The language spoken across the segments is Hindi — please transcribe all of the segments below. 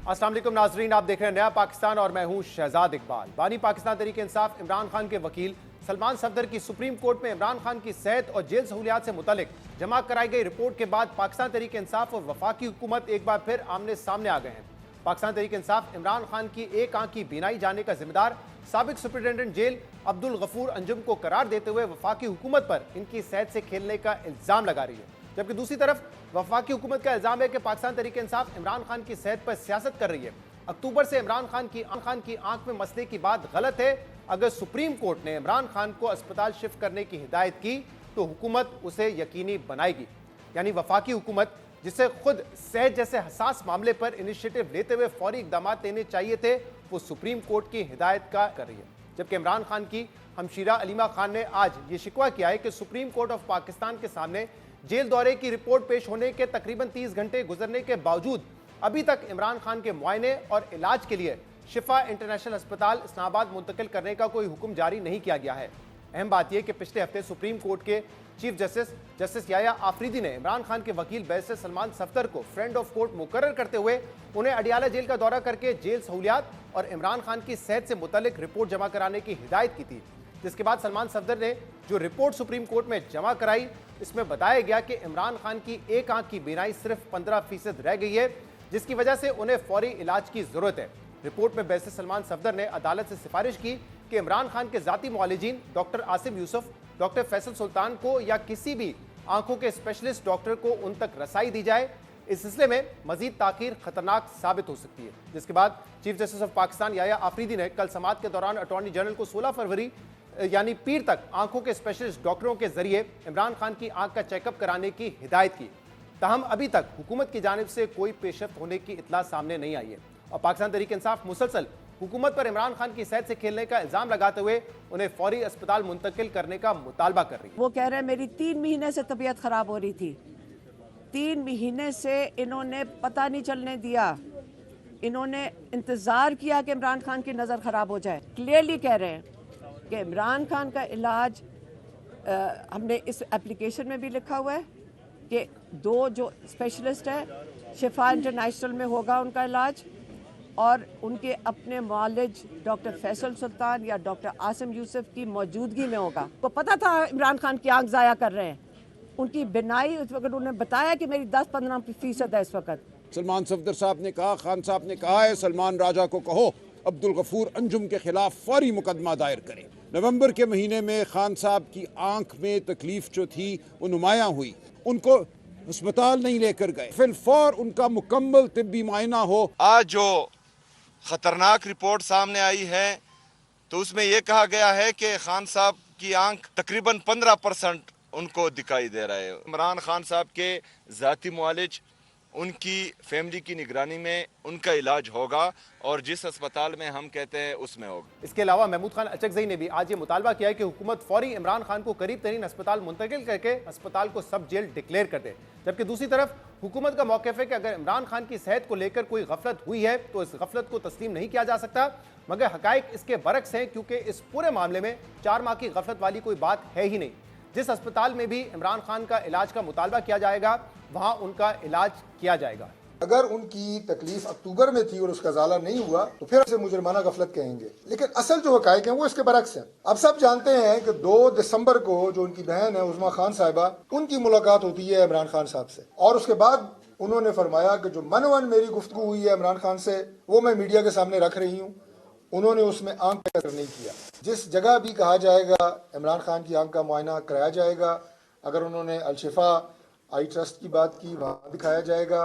अस्सलाम वालेकुम नाजरीन, आप देख रहे हैं नया पाकिस्तान और मैं हूं शहजाद इकबाल। बानी पाकिस्तान तहरीक इंसाफ इमरान खान के वकील सलमान सफदर की सुप्रीम कोर्ट में इमरान खान की सेहत और जेल सहूलियात से मुतालिक जमा कराई गई रिपोर्ट के बाद पाकिस्तान तहरीक इंसाफ और वफाकी हुकूमत एक बार फिर आमने सामने आ गए हैं। पाकिस्तान तहरीक इंसाफ इमरान खान की एक आंख की बीनाई जाने का जिम्मेदार साबिक सुप्रिंटेंडेंट जेल अब्दुल गफूर अंजुम को करार देते हुए वफाकी हुकूमत पर इनकी सेहत से खेलने का इल्जाम लगा रही है, जबकि दूसरी तरफ वफाकी हुकूमत का इल्जाम है कि पाकिस्तान तहरीक इंसाफ इमरान खान की सेहत पर सियासत कर रही है। अक्टूबर से इमरान खान की आंख में मसले की बात गलत है। अगर सुप्रीम कोर्ट ने इमरान खान को अस्पताल शिफ्ट करने की हिदायत की तो हुकूमत उसे यकीनी बनाएगी। यानी वफाकी हुकूमत, जिसे खुद सेहत जैसे हसास मामले पर इनिशिएटिव लेते हुए फौरी इकदाम लेने चाहिए थे, वो सुप्रीम कोर्ट की हिदायत का कर रही है। जबकि इमरान खान की हमशीरा अलीमा खान ने आज ये शिकवा किया है कि सुप्रीम कोर्ट ऑफ पाकिस्तान के सामने जेल दौरे की रिपोर्ट पेश होने के तकरीबन 30 घंटे गुजरने के बावजूद अभी तक इमरान खान के मुआयने और इलाज के लिए शिफा इंटरनेशनल अस्पताल इस्लामाबाद मुंतकिल करने का कोई हुक्म जारी नहीं किया गया है। अहम बात यह कि पिछले हफ्ते सुप्रीम कोर्ट के चीफ जस्टिस याया आफरीदी ने इमरान खान के वकील बैरिस्टर सलमान सफदर को फ्रेंड ऑफ कोर्ट मुकर्रर करते हुए उन्हें अडियाला जेल का दौरा करके जेल सहूलियात और इमरान खान की सेहत से मुतल्लिक रिपोर्ट जमा कराने की हिदायत की थी। जिसके बाद सलमान सफदर ने जो रिपोर्ट सुप्रीम कोर्ट में जमा कराई, इसमें बताया गया कि इमरान खान की एक आंख की बीनाई सिर्फ 15% रह गई है, जिसकी वजह से उन्हें फौरी इलाज की जरूरत है। रिपोर्ट में बैरिस्टर सलमान सफदर ने अदालत से सिफारिश की कि इमरान खान के जाती मुआलिजीन डॉक्टर आसिम यूसुफ, डॉक्टर फैसल सुल्तान को या किसी भी आंखों के स्पेशलिस्ट डॉक्टर को उन तक रसाई दी जाए। इस सिलसिले में मजीद ताखीर खतरनाक साबित हो सकती है। जिसके बाद chief justice of Pakistan Yahya Afridi ने कल समाअत के दौरान अटॉर्नी जनरल को 16 फरवरी यानी पीर तक आंखों के स्पेशलिस्ट डॉक्टरों के जरिए इमरान खान की आंख का चेकअप कराने की हिदायत की। ताहम अभी तक हुकूमत की जानिब से कोई पेशरफ्त होने की इत्तला सामने नहीं आई है और पाकिस्तान तहरीक इंसाफ मुसलसल हुकूमत पर इमरान खान की सेहत से खेलने का इल्जाम लगाते हुए उन्हें फौरी अस्पताल मुंतकिल करने का मुतालबा कर रही है। वो कह रहे हैं मेरी 3 महीने से तबीयत खराब हो रही थी, 3 महीने से इन्होंने पता नहीं चलने दिया, इन्होंने इंतज़ार किया कि इमरान खान की नज़र ख़राब हो जाए। क्लियरली कह रहे हैं कि इमरान खान का इलाज हमने इस एप्लीकेशन में भी लिखा हुआ है कि 2 जो स्पेशलिस्ट है शिफा इंटरनेशनल में होगा उनका इलाज, और उनके अपने मुआलिज डॉक्टर फैसल सुल्तान या डॉक्टर आसिम यूसुफ की मौजूदगी में होगा। तो पता था इमरान खान की आंख ज़ाया कर रहे हैं, उनकी बिनाई उस वक्त उन्होंने बताया कि मेरी 10-15% है इस वक्त। सलमान सफदर साहब ने कहा, खान साहब ने कहा है सलमान राजा को कहो अब्दुल गफूर अंजुम के खिलाफ फौरी मुकदमा दायर करें। नवंबर के महीने में खान साहब की आंख में तकलीफ जो थी वो नुमायां हुई, उनको अस्पताल नहीं लेकर गए, फिलफौर उनका मुकम्मल तिब्बी मायना हो। आज जो खतरनाक रिपोर्ट सामने आई है तो उसमें यह कहा गया है कि खान साहब की आंख तकरीबन 15% उनको दिखाई दे रहा है। इमरान खान साहब के ज़ाती मुआलिज, उनकी फैमिली की निगरानी में उनका इलाज होगा और जिस अस्पताल में हम कहते हैं उसमें होगा। इसके अलावा महमूद खान अचकजई ने भी आज ये मुतालबा किया है कि हुकूमत फौरी इमरान खान को करीब तरीन अस्पताल मुंतकिल करके अस्पताल को सब जेल डिक्लेयर कर दे। जबकि दूसरी तरफ हुकूमत का मौक़िफ़ है कि अगर इमरान खान की सेहत को लेकर कोई गफलत हुई है तो इस गफलत को तस्लीम नहीं किया जा सकता, मगर हकायक इसके बरक्स हैं, क्योंकि इस पूरे मामले में 4 माह की गफलत वाली कोई बात है ही नहीं। जिस अस्पताल में भी इमरान खान का इलाज का मुतालबा किया जाएगा वहां उनका इलाज किया जाएगा। अगर उनकी तकलीफ अक्टूबर में थी और उसका ज़ाला नहीं हुआ तो फिर उसे मुजरमाना गफलत कहेंगे, लेकिन असल जो हकायक हैं वो इसके बरक्स हैं। अब सब जानते हैं कि 2 दिसंबर को जो उनकी बहन है उज़मा खान साहिबा, उनकी मुलाकात होती है इमरान खान साहब से, और उसके बाद उन्होंने फरमाया कि जो मनवन मेरी गुफ्तगू हुई है इमरान खान से वो मैं मीडिया के सामने रख रही हूँ। उन्होंने उसमें आंख का असर नहीं किया। जिस जगह भी कहा जाएगा इमरान खान की आंख का मुआयना कराया जाएगा। अगर उन्होंने अलशिफा आई ट्रस्ट की बात की वहाँ दिखाया जाएगा।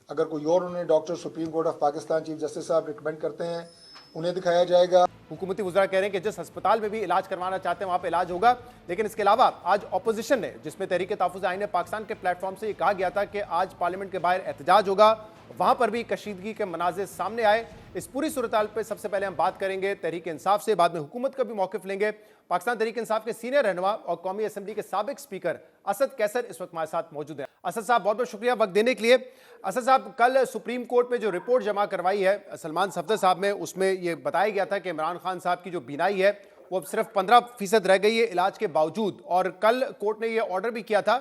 अगर कोई और उन्होंने doctor supreme court of Pakistan chief justice साहब रिकमेंड करते हैं उन्हें दिखाया जाएगा। हुकूमती वज़रा कह रहे हैं कि जिस अस्पताल में भी इलाज करवाना चाहते हैं वहाँ पे इलाज होगा। लेकिन इसके अलावा आज अपोजिशन ने, जिसमें तहरीक तहफ़्फ़ुज़ आईन पाकिस्तान के प्लेटफॉर्म से ये कहा गया था कि आज पार्लियामेंट के बाहर एहतजाज होगा, वहाँ पर भी कशीदगी के मनाज़िर सामने आए। इस पूरी सूरत पर सबसे पहले हम बात करेंगे तहरीक इंसाफ से, बाद में हुकूमत का भी मौक़िफ़ लेंगे। पाकिस्तान तहरीक इंसाफ के सीनियर रहनुमा और कौमी असम्बली के साबिक स्पीकर असद कैसर इस वक्त हमारे साथ मौजूद हैं। असद साहब, बहुत बहुत शुक्रिया वक्त देने के लिए। असद साहब, कल सुप्रीम कोर्ट में जो रिपोर्ट जमा करवाई है सलमान सफदर साहब ने, उसमें यह बताया गया था कि इमरान खान साहब की जो बीनाई है वो अब सिर्फ 15% रह गई है इलाज के बावजूद, और कल कोर्ट ने यह ऑर्डर भी किया था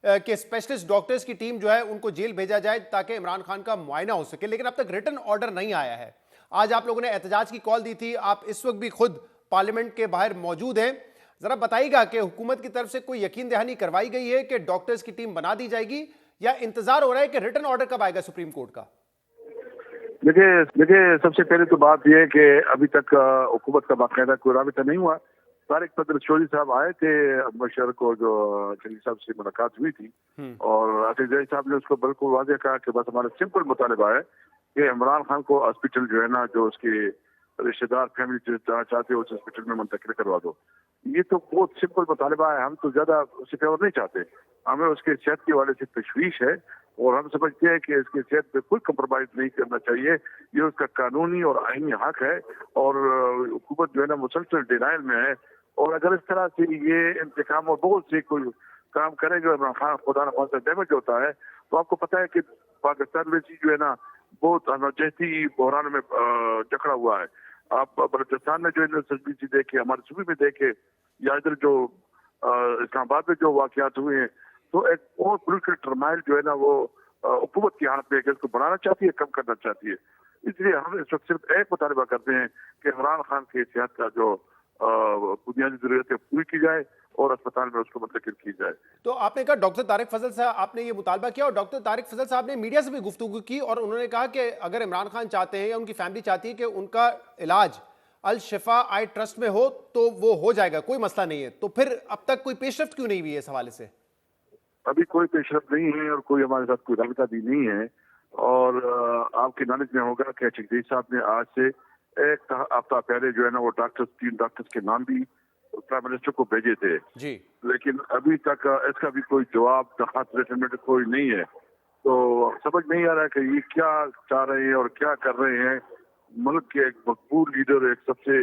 कि स्पेशलिस्ट डॉक्टर्स की टीम जो है उनको जेल भेजा जाए ताकि इमरान खान का मुआयना हो सके, लेकिन अब तक रिटन ऑर्डर नहीं आया है। आज आप लोगों ने एहतजाज की कॉल दी थी, आप इस वक्त भी खुद पार्लियामेंट के बाहर मौजूद हैं। जरा बताइएगा कि हुकूमत की तरफ से कोई यकीन दहानी करवाई गई है कि डॉक्टर्स की टीम बना दी जाएगी, या इंतजार हो रहा है कि रिटन ऑर्डर कब आएगा सुप्रीम कोर्ट का? देखिए सबसे पहले तो बात यह है कि अभी तक हुकूमत का बाकायदा कोई राबिता नहीं हुआ। तारिक पदरचौधरी साहब आए थे बशर को, जो जंगी साहब से मुलाकात हुई थी, और आतिफ जही साहब ने उसको बिल्कुल वाज़ेह कहा कि बस हमारा सिंपल मुतालिबा है कि इमरान खान को हॉस्पिटल जो है ना, जो उसके रिश्तेदार फैमिली जाना चाहते हो उस हॉस्पिटल में मुंतकिल करवा दो। ये तो बहुत सिंपल मुतालिबा है, हम तो ज्यादा उससे फेवर नहीं चाहते। हमें उसके सेहत के वाले से तशवीश है और हम समझते हैं कि इसकी सेहत पे कोई कंप्रोमाइज नहीं करना चाहिए। ये उसका कानूनी और आईनी हक है, और हुकूमत जो है ना मुसलसल डिनाइल में है। और अगर इस तरह से ये इंतकाम और बहुत से कोई काम करेंगे, इमरान खान खुदा न खास्ता डैमेज होता है, तो आपको पता है कि पाकिस्तान वैसी जो है ना बहुत अनर्जेती बहरान में जकड़ा हुआ है। आप बलूचिस्तान में जो यूनिवर्सिटी देखे, हमारे सूबे में देखे, या इधर जो इस्लामाबाद में जो वाकयात हुए हैं, तो एक और पोलिटिकल टर्माइल जो है ना वो हुकूमत की हाथ में इसको बढ़ाना चाहती है, कम करना चाहती है। इसलिए हम इस वक्त सिर्फ एक मुतालिबा करते हैं कि इमरान खान की सेहत का जो बुनियादी जरूरत है पूरी की जाए और अस्पताल में उसको मुंतकिल की जाए। तो आपने कहा डॉक्टर तारिक फजल साहब, आपने ये मुतालबा किया, और डॉक्टर तारिक फजल साहब ने मीडिया से भी गुफ्तगू की और उन्होंने कहा कि अगर इमरान खान चाहते हैं या उनकी फैमिली चाहती है कि उनका इलाज अल शिफा आई ट्रस्ट में हो तो वो हो जाएगा, कोई मसला नहीं है। तो फिर अब तक कोई पेशरफ्त क्यों नहीं हुई है इस हवाले से? अभी कोई पेशरफ्त नहीं है और कोई हमारे साथ कोई राबिता भी नहीं है। और आपकी नॉलेज में होगा कि जगदीश साहब ने आज से एक हफ्ता पहले जो है ना वो तीन डॉक्टर्स के नाम भी प्राइम मिनिस्टर को भेजे थे जी, लेकिन अभी तक इसका भी कोई जवाब रिटर्न में कोई नहीं है। तो समझ नहीं आ रहा है कि ये क्या चाह रहे हैं और क्या कर रहे हैं। मुल्क के एक मकबूल लीडर, एक सबसे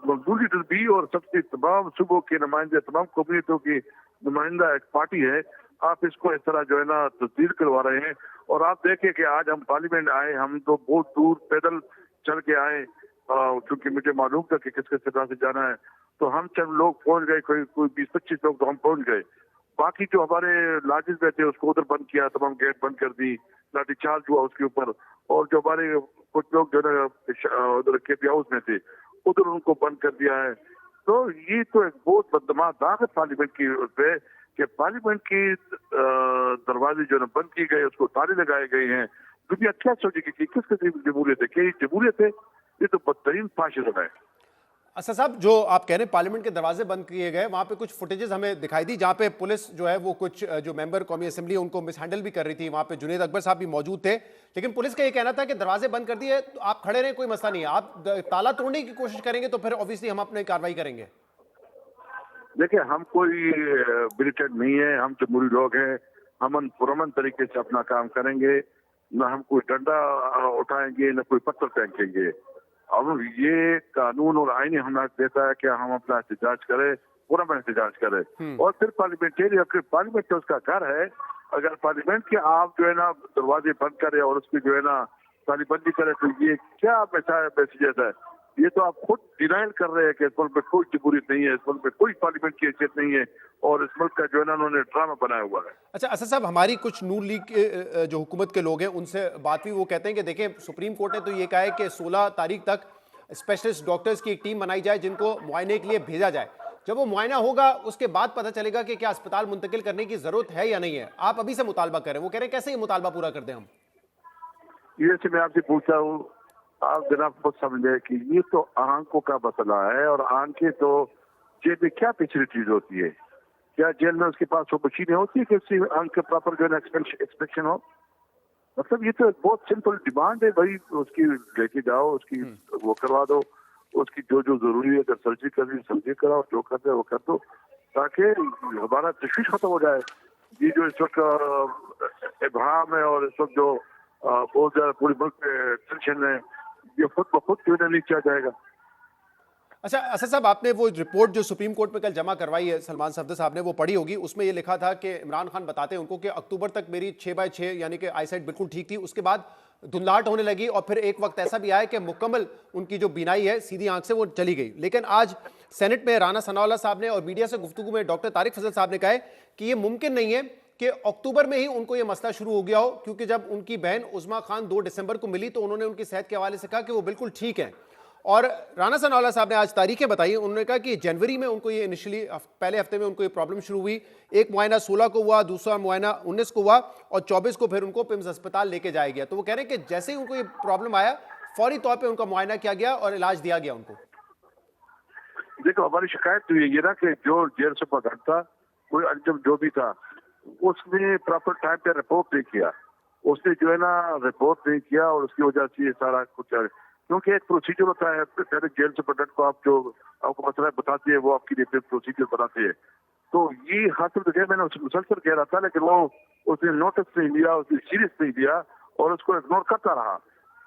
मकबूल लीडर भी और सबसे तमाम सूबों के नुमाइंदे, तमाम कम्युनिटियों की नुमाइंदा एक पार्टी है, आप इसको इस तरह जो है ना तब्दील करवा रहे हैं। और आप देखें कि आज हम पार्लियामेंट आए, हम तो बहुत दूर पैदल चल के आए, क्योंकि मुझे मालूम था कि किस किस तरह से जाना है। तो हम चंद लोग पहुंच गए, कोई 20-25 लोग तो हम पहुंच गए। बाकी जो हमारे लाजिज में थे उसको उधर बंद किया, तमाम गेट बंद कर दी, लाठीचार्ज हुआ उसके ऊपर। और जो हमारे कुछ लोग जो है उधर केपी हाउस में थे उधर उनको बंद कर दिया है। तो ये तो एक बहुत बददमा दाग है पार्लियामेंट की पे कि पार्लियामेंट की दरवाजे जो है बंद किए गए, उसको ताले लगाए गए हैं। दुनिया क्या सोचेगी कि किस किस्म की जमहूरियत है? क्या ये जमहूरियत है? ये तो बदतरीन फाशिज्म है। अच्छा साहब, जो आप कह रहे हैं पार्लियामेंट के दरवाजे बंद किए गए, वहां पे कुछ फुटेजेस हमें दिखाई दी जहां पे पुलिस जो है वो कुछ जो मेंबर कौमी असेंबली उनको मिसहैंडल भी कर रही थी। वहां पे जुनेद अकबर साहब भी मौजूद थे, लेकिन पुलिस का ये कहना था कि दरवाजे बंद कर दिए, तो आप खड़े रहें, कोई मसला नहीं है। आप ताला तोड़ने की कोशिश करेंगे तो फिर ऑब्वियसली हम अपनी कार्रवाई करेंगे। देखिए, हम कोई मिलिटेंट नहीं है, हम जमहूरी लोग हैं। हम पुरअमन तरीके से अपना काम करेंगे, न हम कोई डंडा उठाएंगे न कोई पत्थर फेंकेंगे। और ये कानून और आईनी हमें देता है कि हम अपना एहतजाज करें, पुरअमन एहतजाज करें। और फिर पार्लियामेंट तो उसका घर है। अगर पार्लियामेंट के आप जो है ना दरवाजे बंद करें और उसकी जो है ना तालीबंदी करें, तो ये क्या मैसेज है? ये तो आप खुद डिनाइल कर रहे हैं कि इस मुल्क में कोई जमहूरियत नहीं है, इस मुल्क में कोई पार्लियामेंट की हैसियत नहीं है, और इस मुल्क का जो है ना उन्होंने ड्रामा बनाया हुआ है। अच्छा असद साहब, हमारी कुछ नून लीग के जो हुकूमत के लोग हैं उनसे बात हुई, वो कहते हैं कि देखें सुप्रीम कोर्ट ने तो ये कहा है कि 16 तारीख तक स्पेशलिस्ट डॉक्टर्स की एक टीम बनाई जाए जिनको मुआयने के लिए भेजा जाए। जब वो मुआयना होगा उसके बाद पता चलेगा कि क्या अस्पताल मुंतकिल करने की जरूरत है या नहीं है। आप अभी से मुतालबा करें, वो कह रहे हैं कैसे ये मुतालबा पूरा कर दें हम? ये से मैं आपसे पूछता हूँ, आप जनाब खुद समझे कि ये तो आंखों का मसला है, और आंखें तो जेल में क्या फैसिलिटीज होती है? क्या जेल में उसके पास वो मशीनें होती है कि उसकी आंख के प्रॉपर जो है एक्सपेक्शन हो? मतलब ये तो बहुत सिंपल डिमांड है भाई, उसकी लेके जाओ, उसकी वो करवा दो, उसकी जो जो जरूरी है, अगर सर्जरी करनी सर्जरी कराओ, जो करते है वो कर दो, ताकि हमारा तशवीश खत्म हो जाए। ये जो इस वक्त इबहाम है और इस वक्त जो बहुत ज्यादा पूरे मुल्क में टेंशन है, ये खुद ब खुद क्यों नहीं किया जाएगा? अच्छा असद साहब, आपने वो रिपोर्ट जो सुप्रीम कोर्ट में कल जमा करवाई है सलमान सफदर साहब ने, वो पढ़ी होगी। उसमें ये लिखा था कि इमरान खान बताते हैं उनको कि अक्टूबर तक मेरी 6/6 यानी कि आईसाइट बिल्कुल ठीक थी, उसके बाद धुंधलाहट होने लगी और फिर एक वक्त ऐसा भी आया कि मुकम्मल उनकी जो बीनाई है सीधी आंख से वो चली गई। लेकिन आज सेनेट में राना सनाउल्लाह साहब ने और मीडिया से गुफ्तगू में डॉक्टर तारिक फजल साहब ने कहा है कि ये मुमकिन नहीं है कि अक्टूबर में ही उनको ये मसला शुरू हो गया हो, क्योंकि जब उनकी बहन उज़्मा खान 2 दिसंबर को मिली तो उन्होंने उनकी सेहत के हवाले से कहा कि वो बिल्कुल ठीक है। और राना सनाउल्लाह साहब ने आज तारीखें बताई, उन्होंने कहा कि जनवरी में उनको ये इनिशियली पहले हफ्ते में उनको ये प्रॉब्लम शुरू हुई, एक मुआयना 16 को हुआ, दूसरा मुआयना 19 को हुआ और 24 को फिर उनको पिम्स अस्पताल लेके जाया गया। तो वो कह रहे हैं कि जैसे ही उनको ये प्रॉब्लम आया फौरी तौर पर उनका मुआयना किया गया और इलाज दिया गया उनको। देखो, हमारी शिकायत तो ये ना कि जो जेल सुपरडेंट था, कोई अंजुम जो भी था, उसने प्रॉपर टाइम पे रिपोर्ट नहीं किया। उसने जो है ना रिपोर्ट नहीं किया और उसकी वजह से ये सारा कुछ, क्योंकि एक प्रोसीजर होता है, पहले जेल सुपरडेंट को आप जो आपको मसला बताते हैं वो आपके लिए फिर प्रोसीजर बनाते हैं। तो ये हासिल तो मैंने उससे मुसलसल कह रहा था, लेकिन वो उसने नोटिस नहीं लिया, उसने सीरियस नहीं लिया और उसको इग्नोर करता रहा।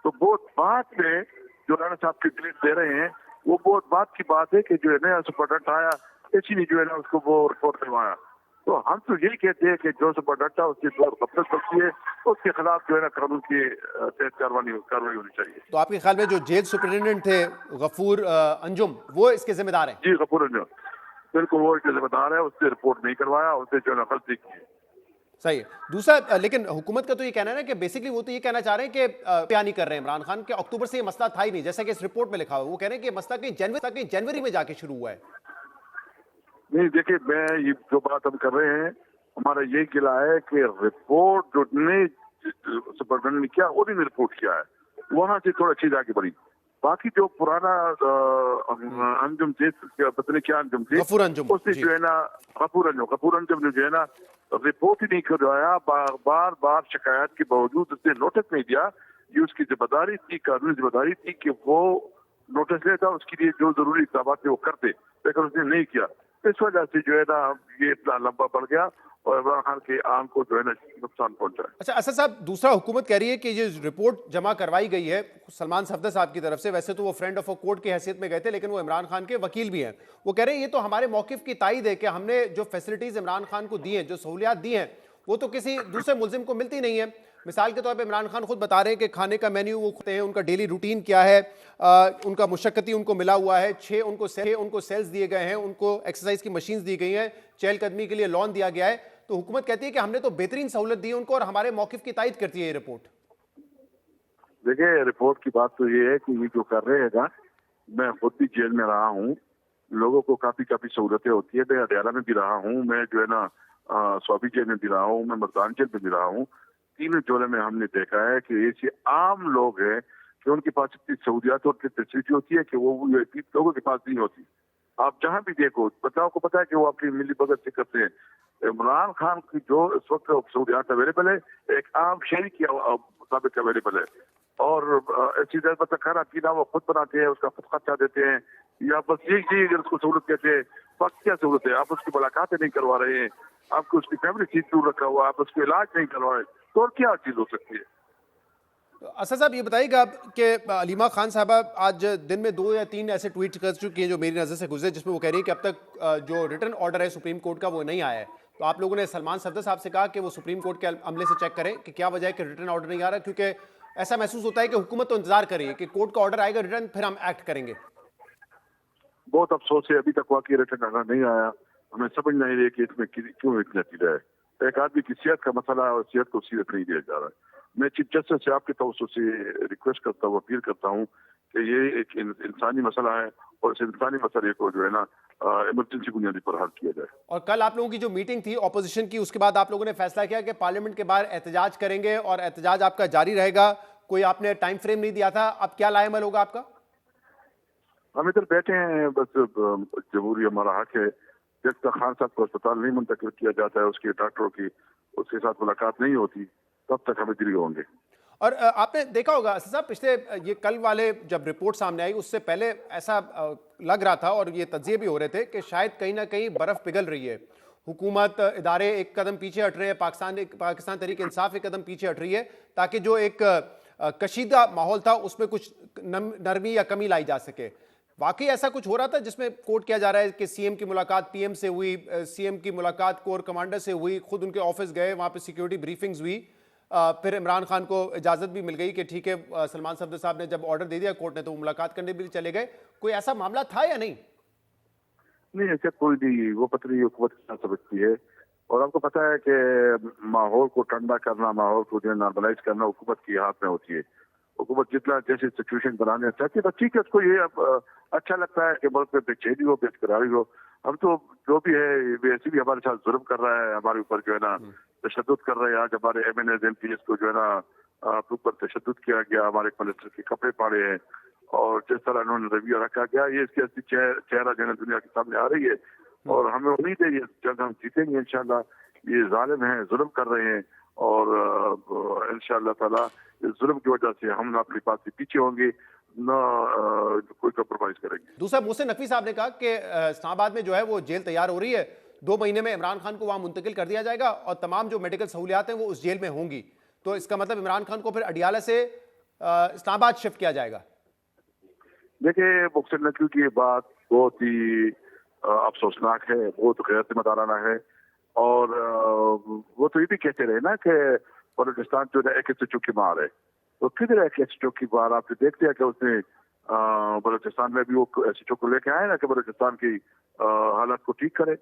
तो बहुत बाद में जो राणा साहब की डिलीट दे रहे हैं वो बहुत बात की बात है कि जो है नया सुपरडेंट आया इसी ने जो है ना उसको वो रिपोर्ट करवाया। तो हम तो यही कहते हैं कि जो सुपरडेंट था उसकी दौर गफलत करती है, उसके खिलाफ जो है ना कानून की तहत कार्रवाई होनी चाहिए। तो आपके ख्याल में जो जेल सुपरिटेंडेंट थे गफूर अंजुम, वो इसके जिम्मेदार हैं? जी, गफूर अंजुम बिल्कुल वो इसके जिम्मेदार है। उसने रिपोर्ट नहीं करवाया, उसने जो है ना गलती की। सही है। दूसरा, लेकिन हुकूमत का तो ये कहना है ना कि बेसिकली वो तो ये कहना चाह रहे हैं कि क्या नहीं कर रहे हैं इमरान खान के, अक्टूबर से ये मसला था ही नहीं, जैसा कि इस रिपोर्ट में लिखा हुआ है। वो कह रहे हैं कि मसला कहीं जनवरी में जाके शुरू हुआ है। नहीं, देखिए, मैं ये जो बात हम कर रहे हैं, हमारा यही गिला है कि रिपोर्ट जो ने सुपरडेंट ने किया उन्हीं ने रिपोर्ट किया है, वहां से थोड़ा चीज आगे बढ़ी। बाकी जो पुराना अंजुम थे, पता नहीं क्या अंजुम थे, गफूर अंजुम, उसने जो है ना गफूर अंजुम ने जो है ना रिपोर्ट ही नहीं करवाया, बार बार शिकायत के बावजूद उसने नोटिस नहीं दिया। ये उसकी जिम्मेदारी थी, कानूनी जिम्मेदारी थी कि वो नोटिस लेता, उसके लिए जो जरूरी इक़दाम थे वो करते, लेकिन उसने नहीं किया। इस वजह से जो है ना ये इतना लंबा बढ़ गया और इमरान खान के आम को जो है ना नुकसान पहुंचा है। अच्छा असद साहब, दूसरा हुकूमत कह रही है कि ये रिपोर्ट जमा करवाई गई है सलमान सफदर साहब की तरफ से, वैसे तो वो फ्रेंड ऑफ अ कोर्ट की हैसियत में गए थे, लेकिन वो इमरान खान के वकील भी हैं। वो कह रहे हैं ये तो हमारे मौकिफ की तायद है कि हमने जो फैसिलिटीज इमरान खान को दी हैं, जो सहूलियात दी हैं, वो तो किसी दूसरे मुल्जिम को मिलती नहीं है। मिसाल के तौर पे इमरान खान खुद बता रहे हैं कि खाने का मेन्यू वो खुद हैं, उनका डेली रूटीन क्या है, उनका मुशक्कती उनको मिला हुआ है, 6 उनको सेल्स दिए गए हैं, उनको एक्सरसाइज की मशीन्स दी गई हैं, चहलकदमी के लिए लॉन दिया गया है। तो हुकूमत कहती है कि हमने तो बेहतरीन सहूलत दी है उनको और हमारे मौकिफ की तायद करती है ये रिपोर्ट। देखिए, रिपोर्ट की बात तो ये है कि ये जो कर रहे हैं ना, मैं खुद भी जेल में रहा हूँ, लोगों को काफी सहूलतें होती है। मैं अडयाला में भी रहा हूँ, मैं जो है ना स्वाबी जेल में भी रहा हूँ, मैं मर्दान जेल में भी रहा हूँ। तीनों जोड़े में हमने देखा है कि ऐसे आम लोग हैं कि उनके पास इतनी सहूलियात और फैसिलिटी होती है कि वो लोगों के पास नहीं होती। आप जहां भी देखो, बताओ को पता है कि वो अपनी मिली भगत से करते हैं। इमरान खान की जो इस वक्त सहूलियात अवेलेबल है, एक आम शहरी के मुताबिक अवेलेबल है। और ऐसी मतलब खाना पीना वो खुद बनाते हैं, उसका खुद खर्चा देते हैं, या बस यही अगर उसको सहूलत कहते हैं। बाकी क्या सहूलत है? आप उसकी मुलाकातें नहीं करवा रहे हैं, आपको उसकी फैमिली चीज दूर रखा हुआ, आप उसको इलाज नहीं करवा रहे, तो और क्या चीज हो सकती है? असद साहब ये बताइएगा कि अलीमा खान साहबा आज दिन में 2 या 3 ऐसे ट्वीट कर चुकी हैं जो मेरी नज़र से गुजरे, जिसमें वो कह रही है कि अब तक जो रिटर्न ऑर्डर है सुप्रीम कोर्ट का वो नहीं आया है। तो आप लोगों ने सलमान सफदर साहब से कहा कि वो सुप्रीम कोर्ट के अमले से चेक करें कि क्या वजह है कि रिटर्न ऑर्डर नहीं आ रहा, क्योंकि ऐसा महसूस होता है कि हुकूमत तो इंतजार कर रही है कि कोर्ट का ऑर्डर आएगा रिटर्न, फिर हम एक्ट करेंगे। बहुत अफसोस है, अभी तक वाकई रिटर्न ऑर्डर नहीं आया। हमें समझ नहीं रही कि इसमें क्यों इतनी नतीजा है। एक आदमी की सेहत का मसला है और सेहत को सीरियस नहीं दिया जा रहा है। मैं चीफ जस्टिस से आपके तवज्जो से रिक्वेस्ट करता हूँ, अपील करता हूँ कि ये एक इंसानी मसला है और इस इंसानी मसले को जो है ना इमरजेंसी बुनियादी पर हल किया जाए। और कल आप लोगों की जो मीटिंग थी ऑपोजिशन की, उसके बाद आप लोगों ने फैसला किया कि पार्लियामेंट के बाहर एहतजाज करेंगे और एहतजाज आपका जारी रहेगा, कोई आपने टाइम फ्रेम नहीं दिया था। अब क्या लाएमल होगा आपका? हम इधर बैठे हैं, बस जमहूरी हमारा हक है। जब तक खान साहब को अस्पताल नहीं मुंतकिल किया जाता है, उसके डॉक्टरों की उसके साथ मुलाकात नहीं होती, तब तक हम इधर ही होंगे। और आपने देखा होगा असद साहब, पिछले ये कल वाले जब रिपोर्ट सामने आई उससे पहले ऐसा लग रहा था और ये तज्जिए भी हो रहे थे कि शायद कहीं ना कहीं बर्फ पिघल रही है, हुकूमत इदारे एक कदम पीछे हट रहे हैं, पाकिस्तान तहरीक इंसाफ एक कदम पीछे हट रही है, ताकि जो एक कशीदा माहौल था उसमें कुछ नरमी या कमी लाई जा सके। वाकई ऐसा कुछ हो रहा था जिसमें कोट किया जा रहा है कि सीएम की मुलाकात पीएम से हुई, सीएम की मुलाकात कोर कमांडर से हुई, खुद उनके ऑफिस गए, वहां पे सिक्योरिटी ब्रीफिंग्स हुई, फिर इमरान खान को इजाजत भी मिल गई कि ठीक है, सलमान सफदर साहब ने जब ऑर्डर दे दिया कोर्ट ने तो वो मुलाकात करने भी चले गए। कोई ऐसा मामला था या नहीं? नहीं, ऐसा कोई नहीं, वो पत्नी हुकूमत के साथ समझती है। और आपको पता है कि माहौल को ठंडा करना, माहौल को जो नॉर्मलाइज करना हुकूमत के हाथ में होती है। हुकूमत जितना जैसे सिचुएशन बनाने चाहती है तो ठीक है, उसको ये अब अच्छा लगता है कि मुल्क में बेचैनी हो, बेकरारी हो। हम तो जो भी है वैसे भी हमारे साथ जुल्म कर रहा है, हमारे ऊपर जो है ना तशद्दुद कर रहे हैं। आज हमारे MNAs MPs को जो है ना ऊपर तशद्दुद किया गया, हमारे मिनिस्टर के कपड़े फाड़े हैं और जिस तरह उन्होंने रवैया रखा गया, ये इसकी असली चेहरा जो है ना दुनिया के सामने आ रही है। और हमें उम्मीद है ये जल्द हम जीतेंगे इंशाल्लाह। ये जालिम हैं, जुल्म कर रहे हैं और इंशाल्लाह ताला इस जुल्म की वजह से हम ना अपनी बात से पीछे होंगे, ना कोई कम्प्रोमाइज करेंगे। दूसरा, मोहसिन नकवी साहब ने कहा कि इस्लामाबाद में जो है वो जेल तैयार हो रही है, 2 महीने में इमरान खान को वहां मुंतकिल कर दिया जाएगा और तमाम जो मेडिकल सहूलियात हैं वो उस जेल में होंगी। तो इसका मतलब इमरान खान को फिर अडियाला से इस्लामाबाद शिफ्ट किया जाएगा। देखिए, मोहसिन नकवी की ये बात बहुत ही अफसोसनाक है, बहुत गैरजिम्मेदाराना है। और वो तो ये भी कहते रहे ना कि बलूचिस्तान जो है एक एचओ की मार है। तो किधर है एचओ की मार? आप देखते हैं कि उसने बलूचिस्तान में भी वो एचओ को लेके आए ना कि बलूचिस्तान की हालत को ठीक करे।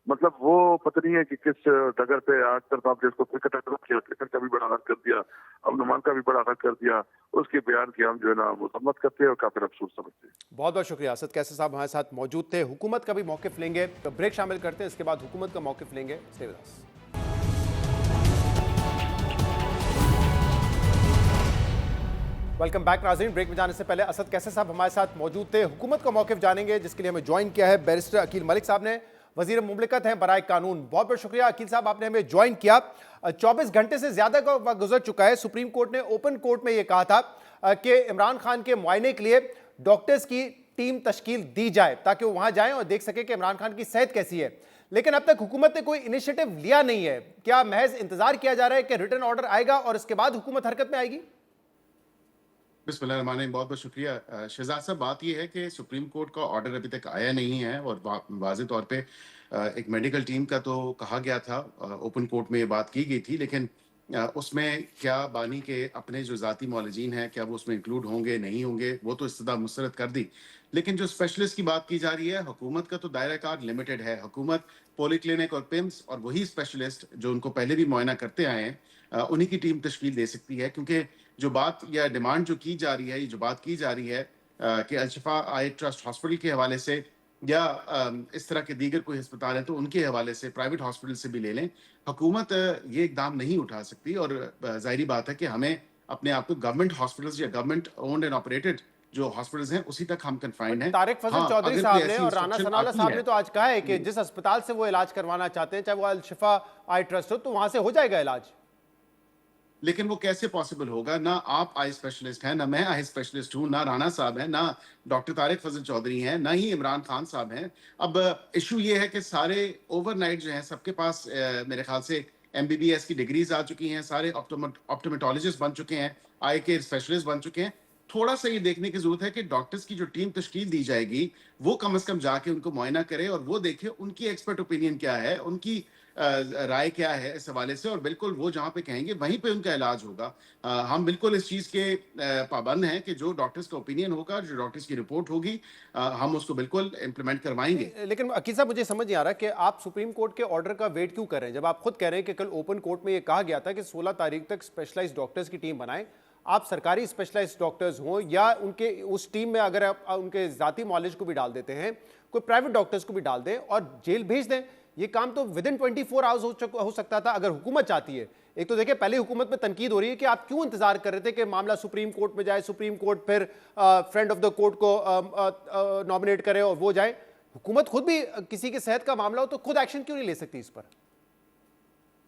मतलब वो पता नहीं है कि किस डगर पे आज तक आपने इसको क्रिकेट का भी बड़ा हद कर दिया, अमन का भी बड़ा हद कर दिया। उसके बयान की हम जो है ना मुसम्मत करते हैं और काफी अफसोस समझते हैं। बहुत बहुत शुक्रिया। असद कैसर साहब हमारे साथ मौजूद थे। हुकूमत का भी मौकिफ लेंगे, तो ब्रेक शामिल करते हैं, इसके बाद हुकूमत का मौकिफ लेंगे। Stay with us. Welcome back नाज़रीन। ब्रेक में जाने से पहले असद कैसर साहब हमारे साथ मौजूद थे। हुकूमत का मौकिफ जानेंगे, जिसके लिए हमें ज्वाइन किया है बैरिस्टर अकील मलिक साहब ने, वजीर मुमलिकत हैं बराए कानून। बहुत बहुत शुक्रिया अकील साहब, आपने हमें ज्वाइन किया। 24 घंटे से ज्यादा का वक्त गुजर चुका है। सुप्रीम कोर्ट ने ओपन कोर्ट में यह कहा था कि इमरान खान के मुआयने के लिए डॉक्टर्स की टीम तश्कील दी जाए ताकि वो वहां जाएं और देख सके कि इमरान खान की सेहत कैसी है। लेकिन अब तक हुकूमत ने कोई इनिशिएटिव लिया नहीं है। क्या महज इंतजार किया जा रहा है कि रिटर्न ऑर्डर आएगा और इसके बाद हुकूमत हरकत में आएगी? बिस्मिल्लाहिर्रहमानिर्रहीम। बहुत बहुत शुक्रिया शहजाद साहब। बात यह है कि सुप्रीम कोर्ट का ऑर्डर अभी तक आया नहीं है और वाज़ेह तौर पे एक मेडिकल टीम का तो कहा गया था, ओपन कोर्ट में ये बात की गई थी, लेकिन उसमें क्या बानी के अपने जो ज़ाती मौलजीन हैं क्या वो उसमें इंक्लूड होंगे नहीं होंगे, वो तो इस्तदा मुस्तरद कर दी। लेकिन जो स्पेशलिस्ट की बात की जा रही है, हुकूमत का तो दायरा कार लिमिटेड है। हुकूमत पॉलीक्लिनिक और पिम्स और वही स्पेशलिस्ट जो उनको पहले भी मुआयना करते आए हैं उन्हीं की टीम तश्कील दे सकती है। क्योंकि जो बात या डिमांड जो की जा रही है, ये जो बात की जा रही है कि अल-शिफा आई ट्रस्ट हॉस्पिटल के हवाले से या इस तरह के दीगर कोई अस्पताल हैं तो उनके हवाले से प्राइवेट हॉस्पिटल से भी ले लें, हुकूमत ये इकदाम नहीं उठा सकती। और ज़ाहिरी बात है कि हमें अपने आप को गवर्नमेंट हॉस्पिटल्स या गवर्नमेंट ओन्ड एंड ऑपरेटेड जो हॉस्पिटल्स हैं उसी तक हम कन्फाइंड हैं। तारिक फजल चौधरी साहब ने और राना सनाउल्लाह साहब ने तो आज कहा है कि जिस अस्पताल से वो इलाज करवाना चाहते हैं, चाहे वो अल-शिफा आई ट्रस्ट हो, तो वहां से हो जाएगा इलाज। लेकिन वो कैसे पॉसिबल होगा? ना आप आई स्पेशलिस्ट हैं, ना मैं आई स्पेशलिस्ट हूं, ना राणा साहब हैं, ना डॉक्टर तारिक फजल चौधरी हैं, ना ही इमरान खान साहब हैं। अब इशू ये है कि सारे ओवरनाइट जो हैं सबके पास मेरे ख्याल से MBBS की डिग्रीज आ चुकी हैं, सारे ऑप्टोमेटोलॉजिस्ट बन चुके हैं, आई के स्पेशलिस्ट बन चुके हैं। थोड़ा सा ये देखने की जरूरत है कि डॉक्टर्स की जो टीम तश्कील दी जाएगी वो कम से कम जाके उनको मुआयना करे और वो देखे उनकी एक्सपर्ट ओपिनियन क्या है, उनकी राय क्या है इस हवाले से, और बिल्कुल वो जहाँ पे कहेंगे वहीं पे उनका इलाज होगा। हम बिल्कुल इस चीज़ के पाबंद हैं कि जो डॉक्टर्स का ओपिनियन होगा, जो डॉक्टर्स की रिपोर्ट होगी, हम उसको बिल्कुल इम्प्लीमेंट करवाएंगे। लेकिन अकील साहब, मुझे समझ नहीं आ रहा कि आप सुप्रीम कोर्ट के ऑर्डर का वेट क्यों कर रहे हैं, जब आप खुद कह रहे हैं कि कल ओपन कोर्ट में ये कहा गया था कि 16 तारीख तक स्पेशलाइज्ड डॉक्टर्स की टीम बनाएं। आप सरकारी स्पेशलाइज्ड डॉक्टर्स हों या उनके उस टीम में अगर आप उनके जाती नॉलेज को भी डाल देते हैं, कोई प्राइवेट डॉक्टर्स को भी डाल दें और जेल भेज दें, ये काम तो विद इन 24 आवर्स हो सकता था अगर हुकूमत चाहती है। एक तो देखिए, पहले हुकूमत में तनकीद हो रही है कि आप क्यों इंतजार कर रहे थे कि मामला सुप्रीम कोर्ट में जाए, सुप्रीम कोर्ट फिर फ्रेंड ऑफ द कोर्ट को नॉमिनेट करे और वो जाए। हुकूमत खुद भी किसी के सेहत का मामला हो तो खुद एक्शन क्यों नहीं ले सकती इस पर?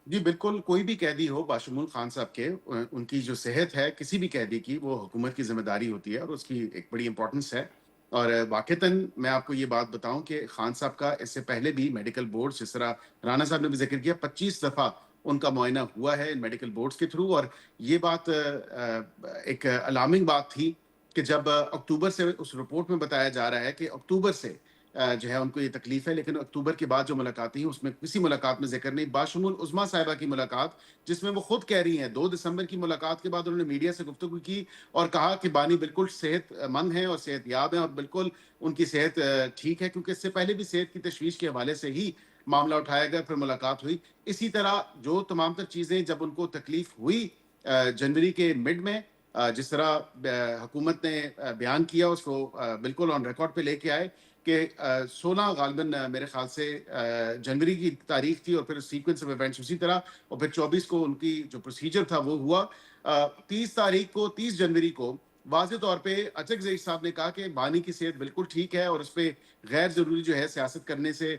जी बिल्कुल, कोई भी कैदी हो बाशमूल खान साहब के, उनकी जो सेहत है किसी भी कैदी की, वो हुकूमत की जिम्मेदारी होती है और उसकी एक बड़ी इंपॉर्टेंस है। और वाक़तन मैं आपको ये बात बताऊं कि खान साहब का इससे पहले भी मेडिकल बोर्ड, जिस तरह राना साहब ने भी जिक्र किया, 25 दफ़ा उनका मुआयना हुआ है इन मेडिकल बोर्ड्स के थ्रू। और ये बात एक अलार्मिंग बात थी कि जब अक्टूबर से उस रिपोर्ट में बताया जा रहा है कि अक्टूबर से जो है उनको ये तकलीफ है, लेकिन अक्टूबर के बाद जो मुलाकातें हुई उसमें किसी मुलाकात में जिक्र नहीं, बाशमूल उज़्मा साहिबा की मुलाकात, जिसमें वो खुद कह रही हैं 2 दिसंबर की मुलाकात के बाद उन्होंने मीडिया से गुफ्तगू की और कहा कि बानी बिल्कुल सेहतमंद हैं और सेहतयाब हैं और बिल्कुल उनकी सेहत ठीक है, क्योंकि इससे पहले भी सेहत की तशवीश के हवाले से ही मामला उठाया गया, फिर मुलाकात हुई। इसी तरह जो तमाम तर चीज़ें जब उनको तकलीफ हुई जनवरी के मिड में, जिस तरह हुकूमत ने बयान किया उसको बिल्कुल ऑन रिकॉर्ड पे लेके आए कि 16 गालिबन मेरे ख्याल से जनवरी की तारीख थी और फिर सीक्वेंस ऑफ इवेंट्स उसी तरह, और फिर 24 को उनकी जो प्रोसीजर था वो हुआ। 30 जनवरी को वाज़ेह तौर पे अचक ज़ईद साहब ने कहा कि बानी की सेहत बिल्कुल ठीक है और उस पर गैर ज़रूरी जो है सियासत करने से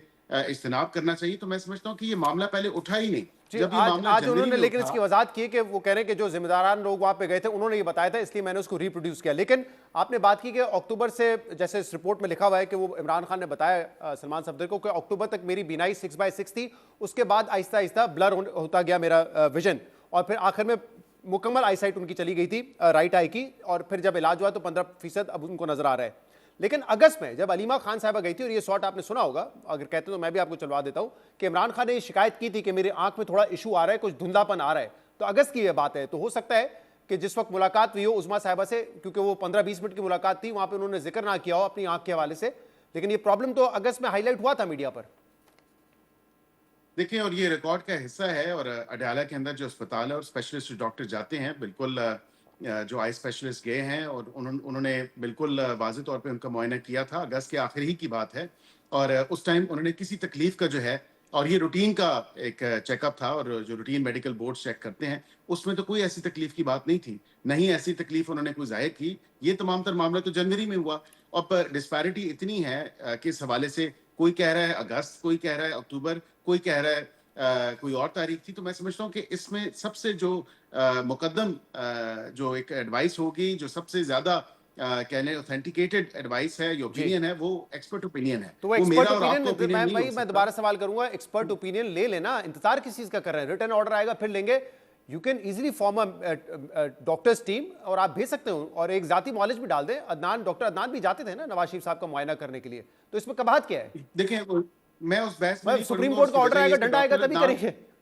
इज्तनाब करना चाहिए। तो मैं समझता हूँ कि ये मामला पहले उठा ही नहीं। जी, जब ये आज मामला आज जनवरी उन्होंने में लेकिन उठा, इसकी वजाहत की कि वो कह रहे हैं कि जो जिम्मेदारान लोग वहां पे गए थे उन्होंने ये बताया था, इसलिए मैंने उसको रिप्रोड्यूस किया। लेकिन आपने बात की कि अक्टूबर से, जैसे इस रिपोर्ट में लिखा हुआ है कि वो इमरान खान ने बताया सलमान सफदर को कि अक्टूबर तक मेरी बीनाई 6/6 थी, उसके बाद आहिस्ता आहिस्ता ब्लर होता गया मेरा विजन, और फिर आखिर में मुकम्मल आईसाइट उनकी चली गई थी राइट आई की, और फिर जब इलाज हुआ तो 15% अब उनको नजर आ रहा है। लेकिन अगस्त में जब अलीमा खान साहिबा गई थी, और ये शॉट आपने सुना होगा, अगर कहते तो मैं भी आपको चलवा देता हूं, कि इमरान खान ने ये शिकायत की थी कि मेरी आंख में थोड़ा इशू आ रहा है, कुछ धुंधलापन आ रहा है। तो अगस्त की ये बात है, तो हो सकता है कि जिस वक्त मुलाकात हुई हो उज़्मा साहिबा से, क्योंकि वो 15-20 मिनट की मुलाकात थी, वहां पर उन्होंने जिक्र ना किया हो अपनी आंख के हवाले से, लेकिन ये प्रॉब्लम तो अगस्त में हाईलाइट हुआ था मीडिया पर। देखिए, और ये रिकॉर्ड का हिस्सा है, और अडयाला के अंदर जो अस्पताल है और स्पेशलिस्ट डॉक्टर जाते हैं, बिल्कुल जो आई स्पेशलिस्ट गए हैं और उन्होंने बिल्कुल वाज़ेह तौर पे उनका मुआयना किया था। अगस्त के आखिर ही की बात है, और उस टाइम उन्होंने किसी तकलीफ का जो है, और ये रूटीन का एक चेकअप था, और जो रूटीन मेडिकल बोर्ड चेक करते हैं उसमें तो कोई ऐसी तकलीफ की बात नहीं थी, नहीं ऐसी तकलीफ उन्होंने कोई जाहिर की। ये तमाम तर मामला तो जनवरी में हुआ, और पर डिस्पैरिटी इतनी है कि इस हवाले से कोई कह रहा है अगस्त, कोई कह रहा है अक्टूबर, कोई कह रहा है कोई और तारीख थी। तो मैं समझता हूँ कि इसमें सबसे जो मुकद्दम जो एक एडवाइस होगी, जो सबसे ज्यादा कहने ऑथेंटिकेटेड एडवाइस है, ये ओपिनियन है, वो एक्सपर्ट ओपिनियन है। तो वो वो एक्सपर्ट मेरा और आपका ओपिनियन, ओपिनियन नहीं हो मैं सकता। दोबारा सवाल करूंगा, एक्सपर्ट ओपिनियन ले लेना, इंतजार किस चीज का कर रहे हैं? रिटर्न ऑर्डर आएगा फिर लेंगे। You can easily form a doctor's team, और आप भेज सकते हो, और एक जाती मॉलेज भी डाल दें। डॉक्टर अदनान भी जाते थे ना नवाज शरीफ साहब का मुआयना करने के लिए, तो इसमें कबाहत क्या है? देखिए, मैं उस बहस में नहीं सुप्रीम पढ़ूंगा, कोर्ट का उसकी ऑर्डर वजह आएगा, ये कि डंडा आएगा, डॉक्टर तभी अदनान- करेंगे।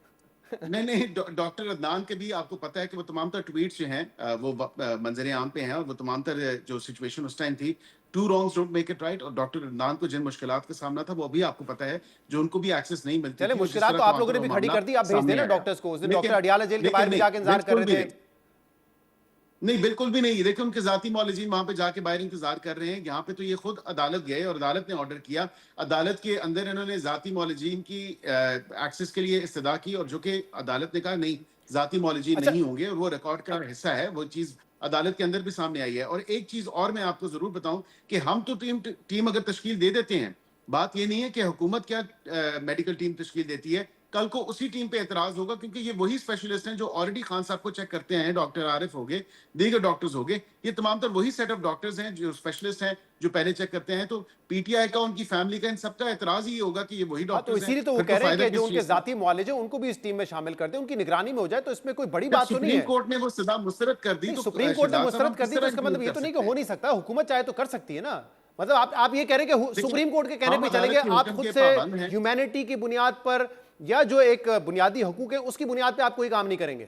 नहीं, डॉक्टर अदनान के भी आपको पता है कि वो तमाम तर ट्वीट्स जो हैं वो मंजर आम पे हैं, और वो तमाम तर जो सिचुएशन उस टाइम थी, 2 wrongs don't make it right, और डॉक्टर अदनान को जिन मुश्किलात का सामना था वो अभी आपको पता है, जो उनको भी एक्सेस नहीं मिलती चले, थी, और जिस मुश्किलात तरह तो आप तमाम लोगों ने तर भी खड़ी मामला कर दी, आप भेज सामने देना आया। डॉक्टर्स को। उस दिन लेकिन- डॉक्टर अडियाला जेल के लेकिन बाहर भी नहीं, जाके इंतजार कर बिल्कुल रहे भी थे। नहीं, बिल्कुल भी नहीं। देखिए, उनके जाती मौलजीन वहां पे जाके बाहर इंतजार कर रहे हैं। यहाँ पे तो ये खुद अदालत गए और अदालत ने ऑर्डर किया। अदालत के अंदर इन्होंने जाती मौलजीन की एक्सेस के लिए इस्तदा की, और जो कि अदालत ने कहा नहीं, जाती मौलजीन अच्छा। नहीं होंगे, और वो रिकॉर्ड का हिस्सा है। वो चीज अदालत के अंदर भी सामने आई है। और एक चीज और मैं आपको जरूर बताऊं कि हम तो टीम अगर तश्कील दे देते हैं, बात ये नहीं है कि हुकूमत क्या मेडिकल टीम तश्कील देती है, कल को उसी टीम पे एतराज होगा, क्योंकि ये वही स्पेशलिस्ट हैं जो ऑलरेडी खान साहब को चेक करते हैं। डॉक्टर आरिफ हो गए, दीगर डॉक्टर्स हो गए, ये तमाम तर वही सेट ऑफ डॉक्टर्स हैं जो स्पेशलिस्ट हैं, जो पहले चेक करते हैं। तो पीटीआई का, उनकी फैमिली का, इन सबका एतराज ही होगा कि ये वही हाँ, तो डॉक्टर्स हैं। इसीलिए तो वो फिर कह रहे हैं फायदा कि किस जो उनके चीज़ का? जाती मुआलिज हैं उनको भी इस टीम में शामिल कर दें, उनकी निगरानी में हो जाए, तो इसमें कोई बड़ी जब बात तो नहीं सुप्रीम है। कोर्ट ने वो सजा मुस्तरद कर दी, नहीं, तो सुप्रीम कोर्ट ने शहजाद मुस्तरद साहब कर दी, तो किस इसका तरह मतलब ये तो नहीं कि कर हो नहीं सकता, हुकूमत चाहे तो कर सकती है ना। मतलब आप ये कह रहे हैं कि सुप्रीम कोर्ट के कहने हम पे अदालत चलेंगे, के आप हुक्म खुद के से पाबंद हैं। ह्यूमैनिटी की बुनियाद पर, या जो एक बुनियादी हकूक है उसकी बुनियाद पे आप कोई काम नहीं करेंगे?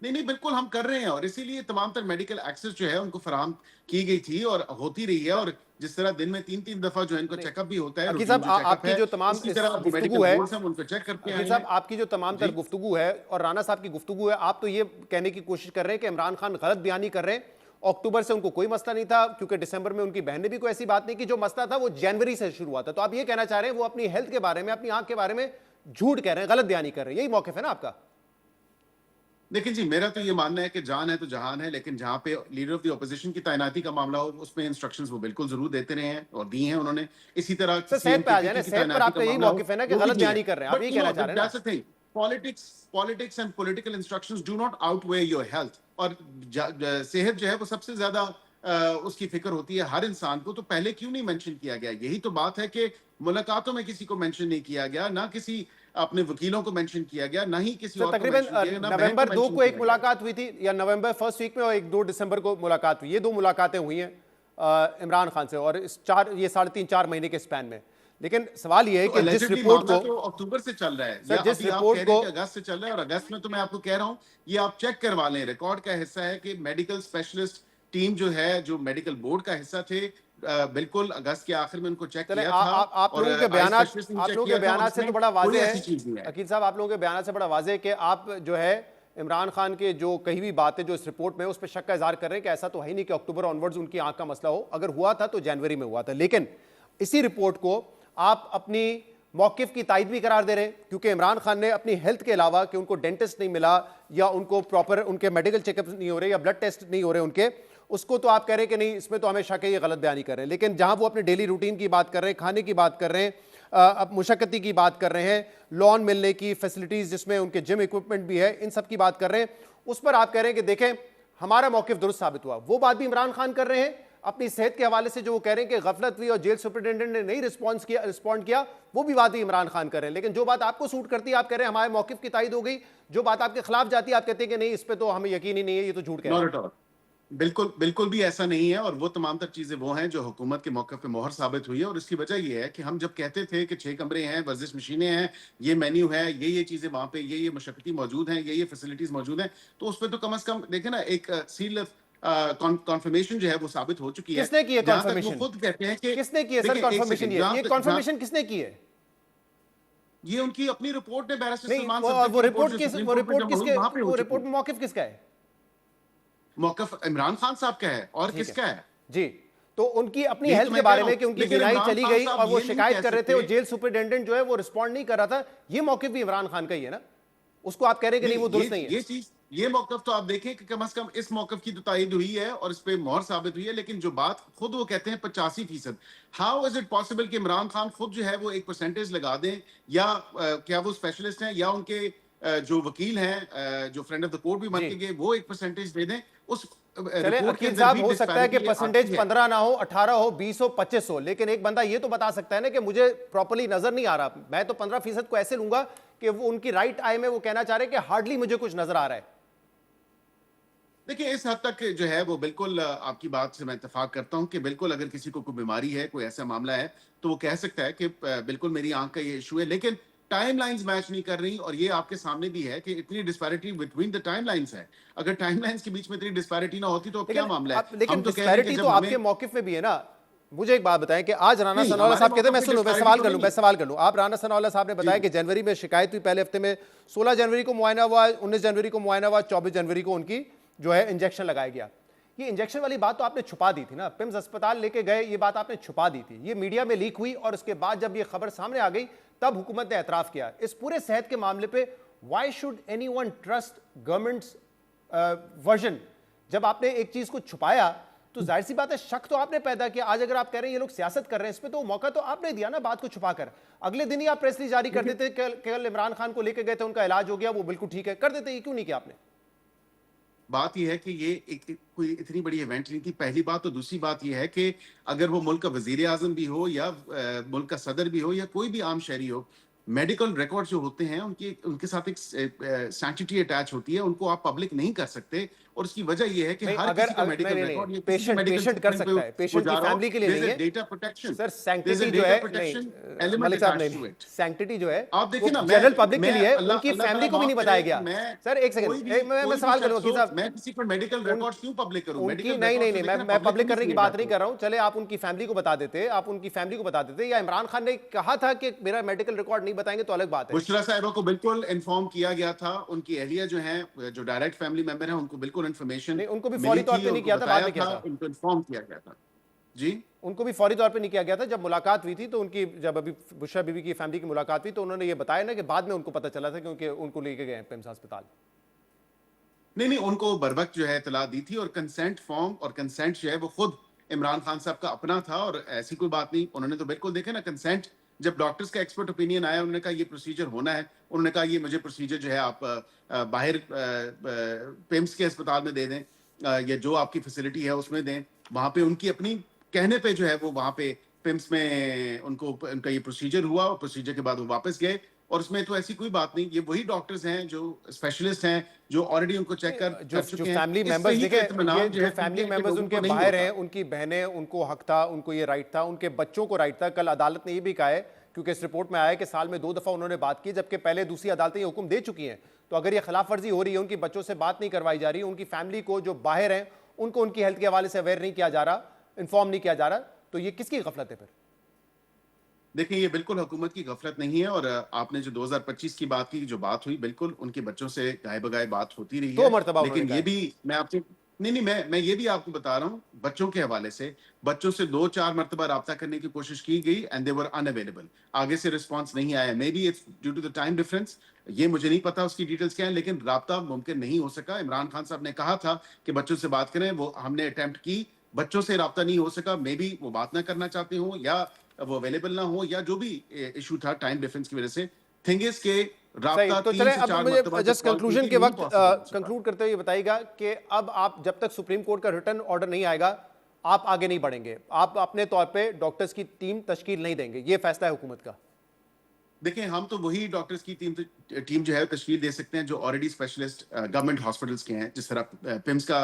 नहीं, बिल्कुल हम कर रहे हैं, और इसीलिए तमाम तर मेडिकल एक्सेस जो है उनको फराहम की गई थी और होती रही है। और जिस तरह दिन में 3-3 दफा जो है इनको चेकअप भी होता है, अकील routine साहब, जो checkup आपकी है, जो तमाम उसी तरह गुफ्तगू मेडिकल है, बोर्ड्स हैं, उनको चेक करते अकील हैं। साहब, आपकी जो तमाम तर गुफ्तगू है और राना साहब की गुफ्तगू है, आप तो ये कहने की कोशिश कर रहे हैं कि इमरान खान गलत बयानी कर रहे हैं। अक्टूबर से उनको कोई मसला नहीं था, क्योंकि दिसंबर में उनकी बहन ने भी कोई ऐसी बात नहीं की। जो मसला था वो जनवरी से शुरू हुआ था। तो आप ये कहना चाह रहे हैं वो अपनी हेल्थ के बारे में, अपनी आंख के बारे में झूठ कह रहे हैं, गलत बयानी कर रहे हैं, यही मौक़िफ़ है ना आपका? देखिए जी, मेरा तो ये मानना है कि जान है तो जहान है, लेकिन जहाँ पे लीडर ऑफ द ऑपोजिशन की तैनाती का मामला हो, उसमें इंस्ट्रक्शंस वो बिल्कुल जरूर देते रहे हैं और दी हैं उन्होंने। इसी तरह सर, सेहत पे आ जाए ना, सेहत पर आपका यही मौक़िफ़ है ना कि गलत बयानी कर रहे हैं, आप यही कहना चाह रहे हैं ना? Politics and political instructions do not outweigh your health. और सेहत जो है वो सबसे ज्यादा उसकी फिक्र होती है हर इंसान को। तो पहले क्यों नहीं मेंशन किया गया? यही तो बात है कि मुलाकातों में किसी को मेंशन नहीं किया गया, ना किसी अपने वकीलों को मेंशन किया गया, ना ही किसी और को तकरीबन mention किया गया, ना बहन नवंबर 2 mention को एक किया गया। मुलाकात हुई थी, या नवंबर फर्स्ट वीक में, और 2 दिसंबर को मुलाकात हुई। ये 2 मुलाकातें हुई हैं। इमरान खान से, और इस ये 3.5-4 महीने के स्पैन में। लेकिन सवाल ये है कि जिस रिपोर्ट को तो अक्टूबर से चल रहा है, सर, जिस अभी आप रिपोर्ट कह रहे हैं को कि अगस्त से चल रहा है, और अगस्त में तो मैं आपको कह रहा हूं ये आप चेक करवा लें, रिकॉर्ड का हिस्सा है कि मेडिकल स्पेशलिस्ट टीम जो है, जो मेडिकल बोर्ड का हिस्सा थे, बिल्कुल अगस्त के आखिर में उनको चेक किया था। आप लोगों के बयान से तो बड़ा वाजे है अकील साहब, आप लोगों के बयान से बड़ा वाजे है कि आप जो है इमरान खान के जो कही हुई बातें जो इस रिपोर्ट में उस पर शक का इजहार कर रहे हैं कि ऐसा तो है ही नहीं कि अक्टूबर ऑनवर्ड्स उनकी आंख का मसला हो, अगर हुआ था तो जनवरी में हुआ था। लेकिन इसी रिपोर्ट को आप अपनी मौकिफ की तायद भी करार दे रहे हैं, क्योंकि इमरान खान ने अपनी हेल्थ के अलावा कि उनको डेंटिस्ट नहीं मिला या उनको प्रॉपर उनके मेडिकल चेकअप नहीं हो रहे या ब्लड टेस्ट नहीं हो रहे उनके, उसको तो आप कह रहे हैं कि नहीं, इसमें तो हमें शक है, ये गलत बयानी कर रहे हैं। लेकिन जहां वो अपने डेली रूटीन की बात कर रहे हैं, खाने की बात कर रहे हैं, अब मुशक्कती की बात कर रहे हैं, लॉन मिलने की फैसिलिटीज जिसमें उनके जिम इक्विपमेंट भी है, इन सब की बात कर रहे हैं, उस पर आप कह रहे हैं कि देखें हमारा मौकिफ दुरुस्त साबित हुआ। वो बात भी इमरान खान कर रहे हैं अपनी सेहत के हवाले से, जो वो कह रहे हैं कि गफलत हुई और जेल सुपरिटेंडेंट ने नहीं रिस्पॉन्ड किया, वो भी बात भी इमरान खान कर रहे हैं। लेकिन जो बात आपको सूट करती है, आप कह रहे हैं हमारे मौकिफ की तायद हो गई, जो बात आपके खिलाफ जाती है आप कहते हैं कि नहीं, इस पे तो हमें यकीन ही नहीं है, ये तो झूठ कह रहे हैं। बिल्कुल भी ऐसा नहीं है, और वो तमाम तर चीजें वो हैं जो हुकूमत के मौके पे मोहर साबित हुई है। और इसकी वजह ये है कि हम जब कहते थे कि 6 कमरे हैं, वर्जिश मशीनें हैं, ये मेन्यू है, ये चीजें वहां पे, ये मशक्कती मौजूद हैं, ये फैसिलिटीज मौजूद हैं, तो उस पर तो कम से कम देखें ना, एक सील ऑफ कॉन्फर्मेशन जो है वो साबित हो चुकी है। किसने की है कॉन्फर्मेशन? खुद कहते हैं कि किसने की है सर कॉन्फर्मेशन? ये कॉन्फर्मेशन किसने की है? ये उनकी अपनी रिपोर्ट में बैरिस्टर नहीं, सलमान वो रिपोर्ट में मौकिफ किसका है? मौकफ इमरान खान साहब का है, और किसका है जी? तो उनकी अपनी हेल्थ के बारे में कि उनकी बीमारी चली गई और वो शिकायत कर रहे थे, और जेल सुपरिटेंडेंट जो है वो रिस्पॉन्ड नहीं कर रहा था, ये मौकिफ भी इमरान खान का ही है ना? उसको आप कह रहे हैं कि नहीं वो दुरुस्त नहीं है। ये मौकफ तो आप देखें कि कम से कम इस मौकफ की तो तायद हुई है और इस पे मोहर साबित हुई है। लेकिन जो बात खुद वो कहते हैं 85%, हाउ इज इट पॉसिबल कि इमरान खान खुद जो है वो एक परसेंटेज लगा दें, या क्या वो स्पेशलिस्ट हैं या उनके जो वकील हैं जो फ्रेंड ऑफ द कोर्ट भी बन के गए, वो एक परसेंटेज दे दें उस चले वकील साहब, हो सकता है कि परसेंटेज 15 ना हो, 18 हो, 20 हो, 25 हो, लेकिन एक बंदा ये तो बता सकता है ना कि मुझे प्रॉपर्ली नजर नहीं आ रहा। मैं तो 15% को ऐसे लूंगा कि वो उनकी राइट आई में वो कहना चाह रहे हैं कि हार्डली मुझे कुछ नजर आ रहा है। देखिए, इस हद तक जो है वो बिल्कुल आपकी बात से मैं इत्तेफाक करता हूं कि बिल्कुल अगर किसी को कोई बीमारी है, कोई ऐसा मामला है, तो वो कह सकता है कि बिल्कुल मेरी आंख का ये इशू है। लेकिन टाइमलाइंस मैच नहीं कर रही, और ये आपके सामने भी है कि इतनी डिस्पैरिटी बिटवीन द टाइमलाइंस है। अगर टाइमलाइंस के बीच में इतनी डिस्पैरिटी ना होती तो क्या मामला है? लेकिन डिस्पैरिटी तो आपके मौकिफ में भी है ना। मुझे एक बात बताएं कि आज राना सनाउल्लाह साहब कहते हैं, मैं सवाल कर लूं, आप राना सनाउल्लाह साहब ने बताया कि जनवरी में शिकायत हुई, पहले हफ्ते में 16 जनवरी को मुआयना हुआ, 19 जनवरी को मुआयना हुआ, 24 जनवरी को उनकी जो है इंजेक्शन लगाया गया। ये इंजेक्शन वाली बात तो आपने छुपा दी थी ना, पिम्स अस्पताल लेके गए, ये बात आपने छुपा दी थी, ये मीडिया में लीक हुई, और उसके बाद जब ये खबर सामने आ गई तब हुकूमत ने एतराफ किया। इस पूरे सेहत के मामले पे why should anyone trust governments version? जब आपने एक चीज को छुपाया तो जाहिर सी बात है शक तो आपने पैदा किया। आज अगर आप कह रहे हैं ये लोग सियासत कर रहे हैं, इस पे तो मौका तो आपने दिया ना बात को छुपाकर। अगले दिन ही आप प्रेस रिलीज जारी कर देते, केवल इमरान खान को लेकर गए थे, उनका इलाज हो गया, वो बिल्कुल ठीक है, कर देते, ये क्यों नहीं किया आपने? बात यह है कि ये कोई इतनी बड़ी इवेंट नहीं थी, पहली बात। तो दूसरी बात यह है कि अगर वो मुल्क का वजीर आजम भी हो या मुल्क का सदर भी हो या कोई भी आम शहरी हो, मेडिकल रिकॉर्ड जो होते हैं उनके साथ एक सैंक्टिटी अटैच होती है, उनको आप पब्लिक नहीं कर सकते। और उसकी वजह यह है कि हर किसी का मेडिकल रिकॉर्ड पेशेंट कर सकता है, पेशेंट की फैमिली के लिए नहीं है। डेटा प्रोटेक्शन सर, सैंक्टिटी जो है मलिक साहब नहीं, सैंक्टिटी जो है आप देखिए ना, जनरल पब्लिक के लिए, उनकी फैमिली को भी नहीं बताया गया। सर एक सेकंड, मैं सवाल करूंगा वकील साहब, मैं किसी पर मेडिकल रिकॉर्ड क्यों पब्लिक करूं? नहीं, मैं पब्लिक करने की बात नहीं कर रहा हूं। चले आप उनकी फैमिली को बता देते, या इमरान खान ने कहा था कि मेरा मेडिकल रिकॉर्ड नहीं बताएंगे तो अलग बात है। बुशरा साहिबा को बिल्कुल इन्फॉर्म किया गया था, उनकी अहलिया जो है, जो डायरेक्ट फैमिली मेंबर है, उनको बिल्कुल इन्फॉर्मेशन उनको भी फौरी तौर पे नहीं किया था, बाद में किया था, उनको इन्फॉर्म किया गया था। जी, उनको भी फौरी तौर पे नहीं किया गया था। जब मुलाकात हुई थी तो उनकी, जब अभी बुशरा बीबी की फैमिली की मुलाकात हुई तो उन्होंने ये बताया ना कि बाद में उनको पता चला था, क्योंकि उनको लेके गए पिम्स अस्पताल। नहीं, उनको बर वक्त जो है इतला दी थी, और कंसेंट फॉर्म और कंसेंट जो है वो खुद इमरान खान साहब का अपना था, और ऐसी कोई बात नहीं। उन्होंने तो बिल्कुल देखे ना कंसेंट, जब डॉक्टर्स का एक्सपर्ट ओपिनियन आया, उन्होंने कहा ये प्रोसीजर होना है, उन्होंने कहा ये मुझे प्रोसीजर जो है आप बाहर पिम्स के अस्पताल में दे दें, या जो आपकी फैसिलिटी है उसमें दें। वहां पे उनकी अपनी कहने पे जो है वो वहां पे पिम्स में उनका ये प्रोसीजर हुआ, और प्रोसीजर के बाद वो वापस गए, और उसमें तो ऐसी कोई बात नहीं, ये वही डॉक्टर्स हैं जो स्पेशलिस्ट हैं, जो ऑलरेडी उनको चेक जो चुके हैं। फैमिली इससे मेंबर्स ही देखे, तो इत्मीनान ये जो जो है फैमिली पीटीआई के मेंबर्स लोगों उनके को नहीं बाहर होता। हैं, उनकी बहनें, उनको हक था, उनको ये राइट था, उनके बच्चों को राइट था। कल अदालत ने ये भी कहा है, क्योंकि इस रिपोर्ट में आया है कि साल में 2 दफा उन्होंने बात की, जबकि पहले दूसरी अदालतें ये हुक्म दे चुकी हैं। तो अगर ये खिलाफ वर्जी हो रही है, उनकी बच्चों से बात नहीं करवाई जा रही, उनकी फैमिली को जो बाहर हैं उनको उनकी हेल्थ के हवाले से अवेयर नहीं किया जा रहा, इन्फॉर्म नहीं किया जा रहा, तो ये किसकी गफलत है फिर? देखिए, ये बिल्कुल हुकूमत की गफलत नहीं है। और आपने जो 2025 की बात की, जो बात हुई, बिल्कुल उनके बच्चों से गाए बगाए बात होती रही 2 है। मरतबा लेकिन उन्होंने ये कहा भी मैं आपसे नहीं, मैं ये भी आपको बता रहा हूँ बच्चों के हवाले से, बच्चों से 2-4 मरतबा राब्ता करने की कोशिश की गई एंड दे वर अनअवेलेबल। आगे से रिस्पॉन्स नहीं आया। Maybe it's due to the time difference, ये मुझे नहीं पता उसकी डिटेल्स क्या है, लेकिन राब्ता मुमकिन नहीं हो सका। इमरान खान साहब ने कहा था कि बच्चों से बात करें, वो हमने अटेम्प्ट की, बच्चों से राब्ता नहीं हो सका। मे बी वो बात ना करना चाहते हो, या वो अवेलेबल ना हो, या जो भी इशू था टाइम डिफरेंस की वजह से। थिंग इज के सही, राब्ता तो 3 चले से अब 4 मुझे मरतबा जस्ट कंक्लूजन के वक्त कंक्लूड कंक्लूड करते हुए ये बताइएगा कि अब आप जब तक सुप्रीम कोर्ट का रिटर्न ऑर्डर नहीं आएगा, आप आगे नहीं बढ़ेंगे, आप अपने तौर पे डॉक्टर्स की टीम तश्कील नहीं देंगे, ये फैसला है हुकूमत का? देखिए, हम तो वही डॉक्टर्स की टीम जो है तश्कील दे सकते हैं जो ऑलरेडी स्पेशलिस्ट गवर्नमेंट हॉस्पिटल्स के हैं। जिस तरह पिम्स का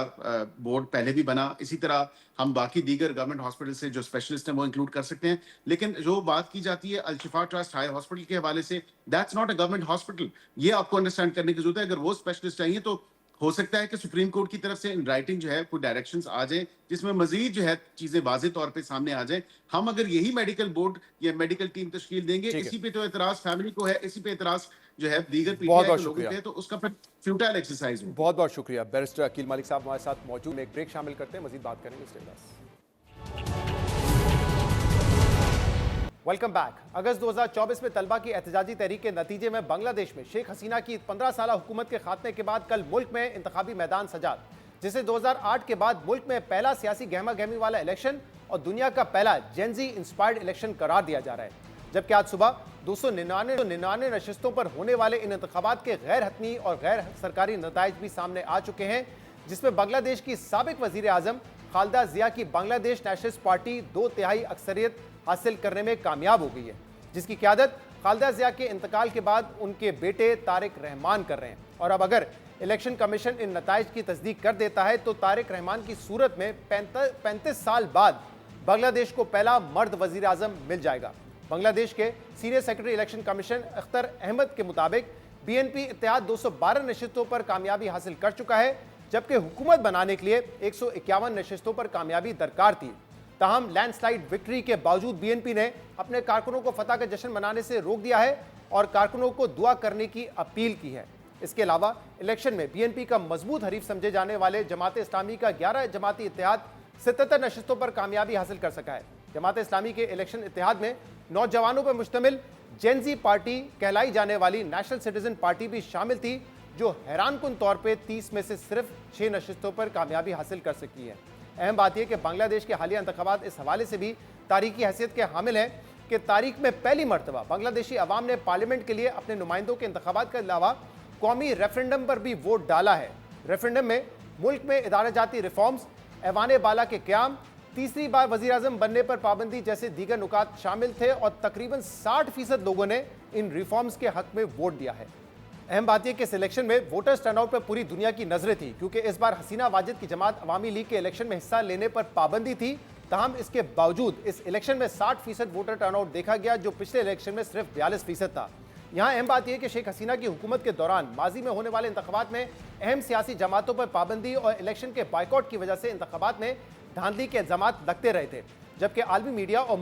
बोर्ड पहले भी बना, इसी तरह हम बाकी दीगर गवर्नमेंट हॉस्पिटल से जो स्पेशलिस्ट हैं वो इंक्लूड कर सकते हैं। लेकिन जो बात की जाती है अल-शिफा ट्रस्ट हाई हॉस्पिटल के हवाले से, that's not a government hospital. ये आपको अंडरस्टैंड करने की जरूरत है। अगर वो स्पेशलिस्ट चाहिए तो हो सकता है कि सुप्रीम कोर्ट की तरफ से इन राइटिंग जो है कोई डायरेक्शंस आ जाए, जिसमें मजीद जो है चीजें वाज़ेह तौर पे सामने आ जाए। हम अगर यही मेडिकल बोर्ड या मेडिकल टीम तश्कील देंगे, इसी पे तो एतराज फैमिली को है, इसी पे एतराज जो है दीगर पीटीआई के लोगों के है, तो उसका फिर फ्यूटाइल एक्सरसाइज होगा। बहुत बहुत शुक्रिया। बैरिस्टर अकील मलिक साहब हमारे साथ मौजूद हैं। एक ब्रेक शामिल करते हैं, मजीद बात करेंगे इसके बाद। Welcome back. अगस्त 2024 में तलबा की एहतजाजी तहरीक के नतीजे में बांग्लादेश में शेख हसीना की 15 साल हुकूमत के खात्मे के बाद कल मुल्क में इंतखाबी मैदान सजा, जिसे 2008 के बाद मुल्क में पहला सियासी गहमा गहमी वाला इलेक्शन और दुनिया का पहला जेनजी इंस्पायर्ड इलेक्शन करार दिया जा रहा है। जबकि आज सुबह 299 नशिस्तों पर होने वाले इन इंतखाबात के गैर हतमी और गैर सरकारी नताइज भी सामने आ चुके हैं, जिसमें बांग्लादेश की साबिक वजीर आजम खालिदा जिया की बांग्लादेश नेशनलिस्ट पार्टी 2/3 अक्सरियत हासिल करने में कामयाब हो गई है, जिसकी क़यादत खालिदा जिया के इंतकाल के बाद उनके बेटे तारिक रहमान कर रहे हैं। और अब अगर इलेक्शन कमीशन इन नताइज की तस्दीक कर देता है तो तारिक रहमान की सूरत में 35 साल बाद बांग्लादेश को पहला मर्द वजीर आजम मिल जाएगा। बांग्लादेश के senior secretary election commission Akhtar Ahmed के मुताबिक बीएनपी इत्तेहाद 212 नशिस्तों पर कामयाबी हासिल कर चुका है, जबकि हुकूमत बनाने के लिए 151 नशिस्तों पर कामयाबी दरकार थी। ताहम लैंडस्लाइड विक्ट्री के बावजूद बीएनपी ने अपने कारकुनों को फतह का जश्न मनाने से रोक दिया है और कारकुनों को दुआ करने की अपील की है। इसके अलावा इलेक्शन में बीएनपी का मजबूत हरीफ समझे जाने वाले जमात इस्लामी का 11 जमाती इत्तेहाद 77 नशिस्तों पर कामयाबी हासिल कर सका है। जमात इस्लामी के इलेक्शन इत्तेहाद में नौजवानों पर मुश्तमिल जेनजी पार्टी कहलाई जाने वाली नेशनल सिटीजन पार्टी भी शामिल थी, जो हैरानकुन तौर पर 30 में से सिर्फ 6 नशिस्तों पर कामयाबी हासिल कर सकी है। अहम बात यह कि बांग्लादेश के हालिया इंतखाबात इस हवाले से भी तारीखी हैसियत के हामिल हैं कि तारीख में पहली मरतबा बांग्लादेशी अवाम ने पार्लियामेंट के लिए अपने नुमाइंदों के इंतखाबात के अलावा कौमी रेफरेंडम पर भी वोट डाला है। रेफरेंडम में मुल्क में इदारा-जाती रिफॉर्म्स, ऐवान बाला के क़याम, तीसरी बार वज़ीर आज़म बनने पर पाबंदी जैसे दीगर नुकात शामिल थे और तकरीबन 60% लोगों ने इन रिफॉर्म्स के हक में वोट दिया है। अहम बात यह कि इस इलेक्शन में वोटर्स टर्नआउट पर पूरी दुनिया की नजरें थी, क्योंकि इस बार हसीना वाजिद की जमात अवामी लीग के इलेक्शन में हिस्सा लेने पर पाबंदी थी। ताहम इसके बावजूद इस इलेक्शन में 60% वोटर टर्नआउट देखा गया, जो पिछले इलेक्शन में सिर्फ 42% था। यहाँ अहम बात यह कि शेख हसीना की हुकूमत के दौरान माजी में होने वाले इंतखाबात में अहम सियासी जमातों पर पाबंदी और इलेक्शन के बाइकआउट की वजह से इंतखाबात में धांधली के इल्जामात लगते रहे थे, जबकि आलमी मीडिया और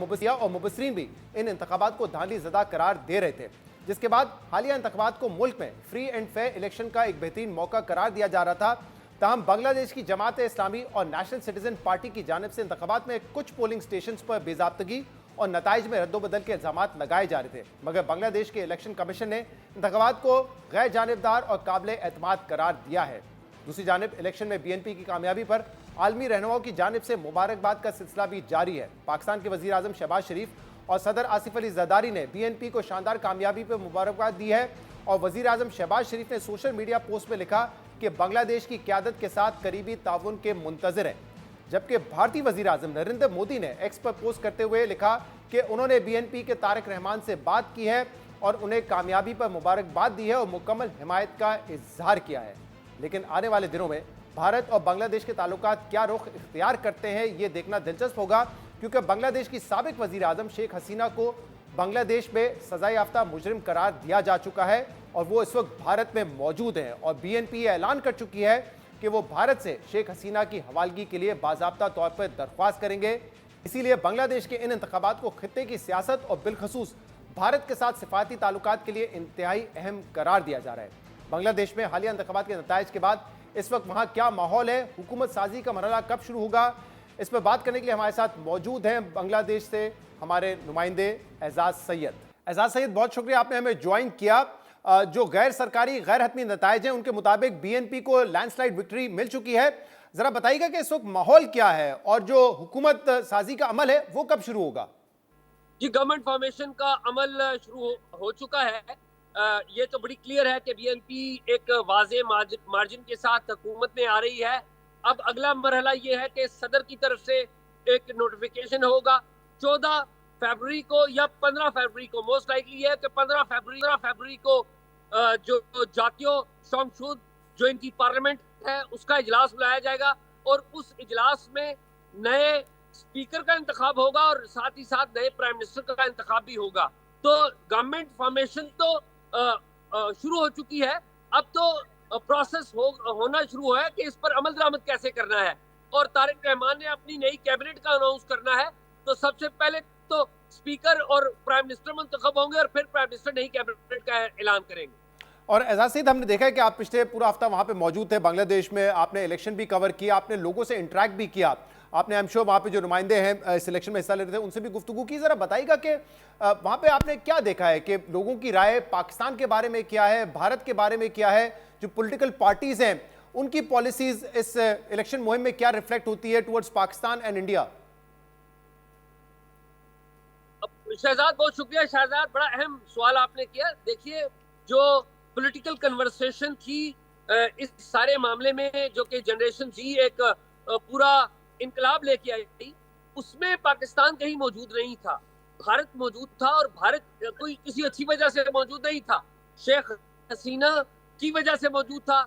मुबसरीन भी इन इंतखाबात को धांधली ज़दा करार दे रहे थे। जिसके बाद हालिया इंतखाबात को मुल्क में फ्री एंड फेयर इलेक्शन का एक बेहतरीन मौका करार दिया जा रहा था। ताहम बांग्लादेश की जमात इस्लामी और नेशनल सिटीजन पार्टी की जानिब से इंतखाबात में कुछ पोलिंग स्टेशन पर बेज़ाब्तगी और नताइज में रद्दोबदल के इल्जामात लगाए जा रहे थे, मगर बांग्लादेश के इलेक्शन कमीशन ने इंतखाबात को गैर जानिबदार और काबिल एतमाद करार दिया है। दूसरी जानिब इलेक्शन में बीएनपी की कामयाबी पर आलमी रहनुमाओं की जानिब से मुबारकबाद का सिलसिला भी जारी है। पाकिस्तान के वज़ीर आज़म शहबाज शरीफ और सदर आसिफ अली जरदारी ने बीएनपी को शानदार कामयाबी पर मुबारकबाद दी है और वज़ीर आज़म शहबाज शरीफ ने सोशल मीडिया पोस्ट में लिखा कि बांग्लादेश की क़यादत के साथ करीबी ताउन के मुंतज़िर हैं। जबकि भारतीय वज़ीर आज़म नरेंद्र मोदी ने एक्स पर पोस्ट करते हुए लिखा कि उन्होंने बीएनपी के तारिक रहमान से बात की है और उन्हें कामयाबी पर मुबारकबाद दी है और मुकम्मल हिमायत का इजहार किया है। लेकिन आने वाले दिनों में भारत और बांग्लादेश के ताल्लुकात क्या रुख इख्तियार करते हैं, ये देखना दिलचस्प होगा, क्योंकि बांग्लादेश की साबिक वजीर आजम शेख हसीना को बांग्लादेश में सजा याफ्ता मुजरिम करार दिया जा चुका है और वो इस वक्त भारत में मौजूद हैं। और बीएनपी ऐलान कर चुकी है कि वो भारत से शेख हसीना की हवालगी के लिए बाज़ाब्ता तौर पर दरख्वास्त करेंगे। इसीलिए बांग्लादेश के इन इंतखाबात को खित्ते की सियासत और बिलखसूस भारत के साथ सिफारती ताल्लुकात के लिए इंतहाई अहम करार दिया जा रहा है। बांग्लादेश में हालिया इंतखाबात के नताइज के बाद इस वक्त वहाँ क्या माहौल है, हुकूमत साजी का मरहला कब शुरू होगा, इस पर बात करने के लिए हमारे साथ मौजूद हैं बांग्लादेश से हमारे नुमाइंदे एजाज सैयद। एजाज सैयद, बहुत शुक्रिया आपने हमें ज्वाइन किया। जो गैर सरकारी गैर हतमी नताइज हैं उनके मुताबिक बीएनपी को लैंडस्लाइड विक्ट्री मिल चुकी है। जरा बताइएगा कि इस वक्त माहौल क्या है और जो हुकूमत साजी का अमल है वो कब शुरू होगा? जी, गवर्नमेंट फॉर्मेशन का अमल शुरू हो चुका है। ये तो बड़ी क्लियर है कि बीएनपी एक वाज़े मार्जिन के साथ हुकूमत में आ रही है। अब अगला मरहला ये है कि सदर की तरफ से एक नोटिफिकेशन होगा 14 फरवरी को या 15 फरवरी को। मोस्ट लाइकली है कि 15 फरवरी को जो जातीय शौमशूद जो इनकी पार्लियामेंट है उसका इजलास बुलाया जाएगा और उस इजलास में नए स्पीकर का इंतखाब होगा और साथ ही साथ नए प्राइम मिनिस्टर का इंतखाब भी होगा। तो गवर्नमेंट फॉर्मेशन तो शुरू हो चुकी है। अब तो प्रोसेस होना शुरू हुआ है कि इस पर अमल दरामद कैसे करना है और तारिक रहमान ने अपनी नई कैबिनेट का अनाउंस करना है। तो सबसे पहले तो स्पीकर और प्राइम मिनिस्टर मुंतखब होंगे और फिर प्राइम मिनिस्टर नई कैबिनेट का ऐलान करेंगे। और एजाज सईद, हमने देखा है कि आप पिछले पूरा हफ्ता वहां पे मौजूद थे बांग्लादेश में, आपने इलेक्शन भी कवर किया, आपने लोगों से इंटरेक्ट भी किया, आपने आई एम श्योर वहाँ पे जो नुमाइंदे हैं इस इलेक्शन में हिस्सा ले रहे थे उनसे भी गुफ्तगू की। ज़रा बताइएगा कि वहाँ पे आपने क्या देखा है कि लोगों की राय पाकिस्तान के बारे में क्या है, भारत के बारे में क्या है, जो पॉलिटिकल पार्टीज हैं उनकी पॉलिसीज इस इलेक्शन मुहिम में क्या रिफ्लेक्ट होती है towards Pakistan and India? Shahzad, बहुत शुक्रिया शहजाद, बड़ा अहम सवाल आपने किया। देखिए, जो पॉलिटिकल कन्वर्सेशन थी इस सारे मामले में, जो कि जनरेशन जी एक पूरा इनकलाब लेके आई थी, उसमें पाकिस्तान कहीं मौजूद नहीं था, भारत मौजूद था। और भारत कोई किसी अच्छी वजह से मौजूद नहीं था, शेख हसीना की वजह से मौजूद था।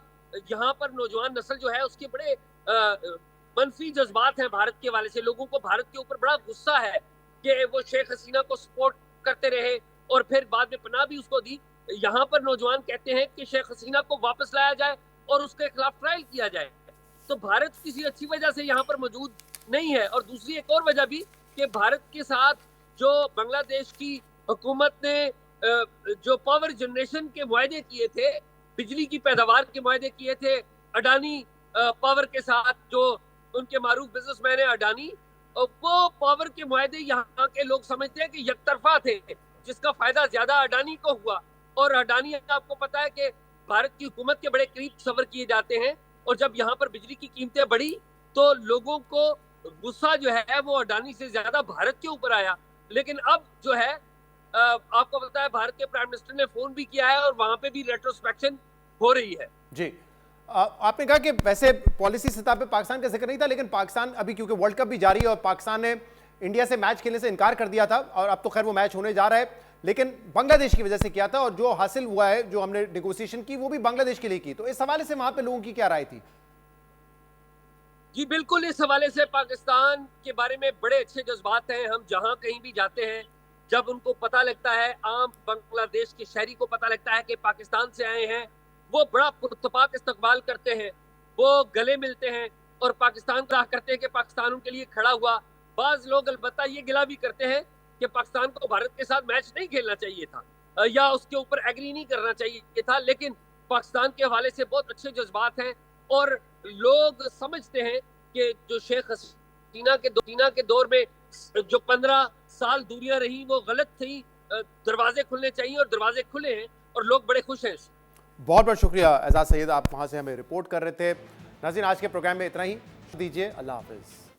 यहाँ पर नौजवान नस्ल जो है उसके बड़े मनफी जज्बात हैं भारत के हवाले से। लोगों को भारत के ऊपर बड़ा गुस्सा है कि वो शेख हसीना को सपोर्ट करते रहे और फिर बाद में पनाह भी उसको दी। यहाँ पर नौजवान कहते हैं कि शेख हसीना को वापस लाया जाए और उसके खिलाफ ट्रायल किया जाए। तो भारत किसी अच्छी वजह से यहाँ पर मौजूद नहीं है। और दूसरी एक और वजह भी कि भारत के साथ जो बांग्लादेश की हुकूमत ने जो पावर जनरेशन के मुआहदे किए थे, बिजली की पैदावार के मुआहदे किए थे अडानी पावर के साथ, जो उनके मारूफ बिजनेसमैन है अडानी, वो पावर के मुआहदे यहाँ के लोग समझते हैं कि यकतरफा थे, जिसका फायदा ज्यादा अडानी को हुआ। और अडानी, आपको पता है कि भारत की हुकूमत के बड़े करीब सफर किए जाते हैं और जब यहाँ पर बिजली की कीमतें बढ़ी तो लोगों को गुस्सा जो है वो अडानी से ज्यादा भारत के ऊपर आया। लेकिन अब जो है आपको पता है भारत के प्राइम मिनिस्टर ने फोन भी किया है और वहां पे भी रेट्रोस्पेक्शन हो रही है। जी, आपने कहा कि वैसे पॉलिसी सतह पे पाकिस्तान का जिक्र नहीं था, लेकिन पाकिस्तान अभी क्योंकि वर्ल्ड कप भी जारी है और पाकिस्तान ने इंडिया से मैच खेलने से इनकार कर दिया था और अब तो खैर वो मैच होने जा रहा है, लेकिन बांग्लादेश की वजह से किया था और जो हासिल हुआ है, जो हमने नेगोशिएशन की, वो भी बांग्लादेश के लिए की। तो इस हवाले से वहां पे लोगों की क्या राय थी? जी बिल्कुल, इस हवाले से पाकिस्तान के बारे में बड़े अच्छे जज्बात हैं। हम जहां कहीं भी जाते हैं, जब उनको पता लगता है, आम बांग्लादेश के शहरी को पता लगता है कि पाकिस्तान से आए हैं, वो बड़ा पुरतपाक इस्तकबाल करते हैं, वो गले मिलते हैं और पाकिस्तान का करते हैं कि पाकिस्तान उनके लिए खड़ा हुआ। बाज लोग अलबत्ता ये गिला भी करते हैं कि पाकिस्तान को भारत के साथ मैच नहीं खेलना चाहिए था या उसके ऊपर एग्री नहीं करना चाहिए था, लेकिन पाकिस्तान के हवाले से बहुत अच्छे जज्बात हैं और लोग समझते हैं कि जो शेख हसीना के दौर में जो 15 साल दूरियां रही वो गलत थी, दरवाजे खुलने चाहिए और दरवाजे खुले हैं और लोग बड़े खुश हैं। बहुत बहुत शुक्रिया एजाज सैयद, आप वहां से हमें रिपोर्ट कर रहे थे। नाज़रीन, आज के प्रोग्राम में इतना ही दीजिए, अल्लाह हाफिज।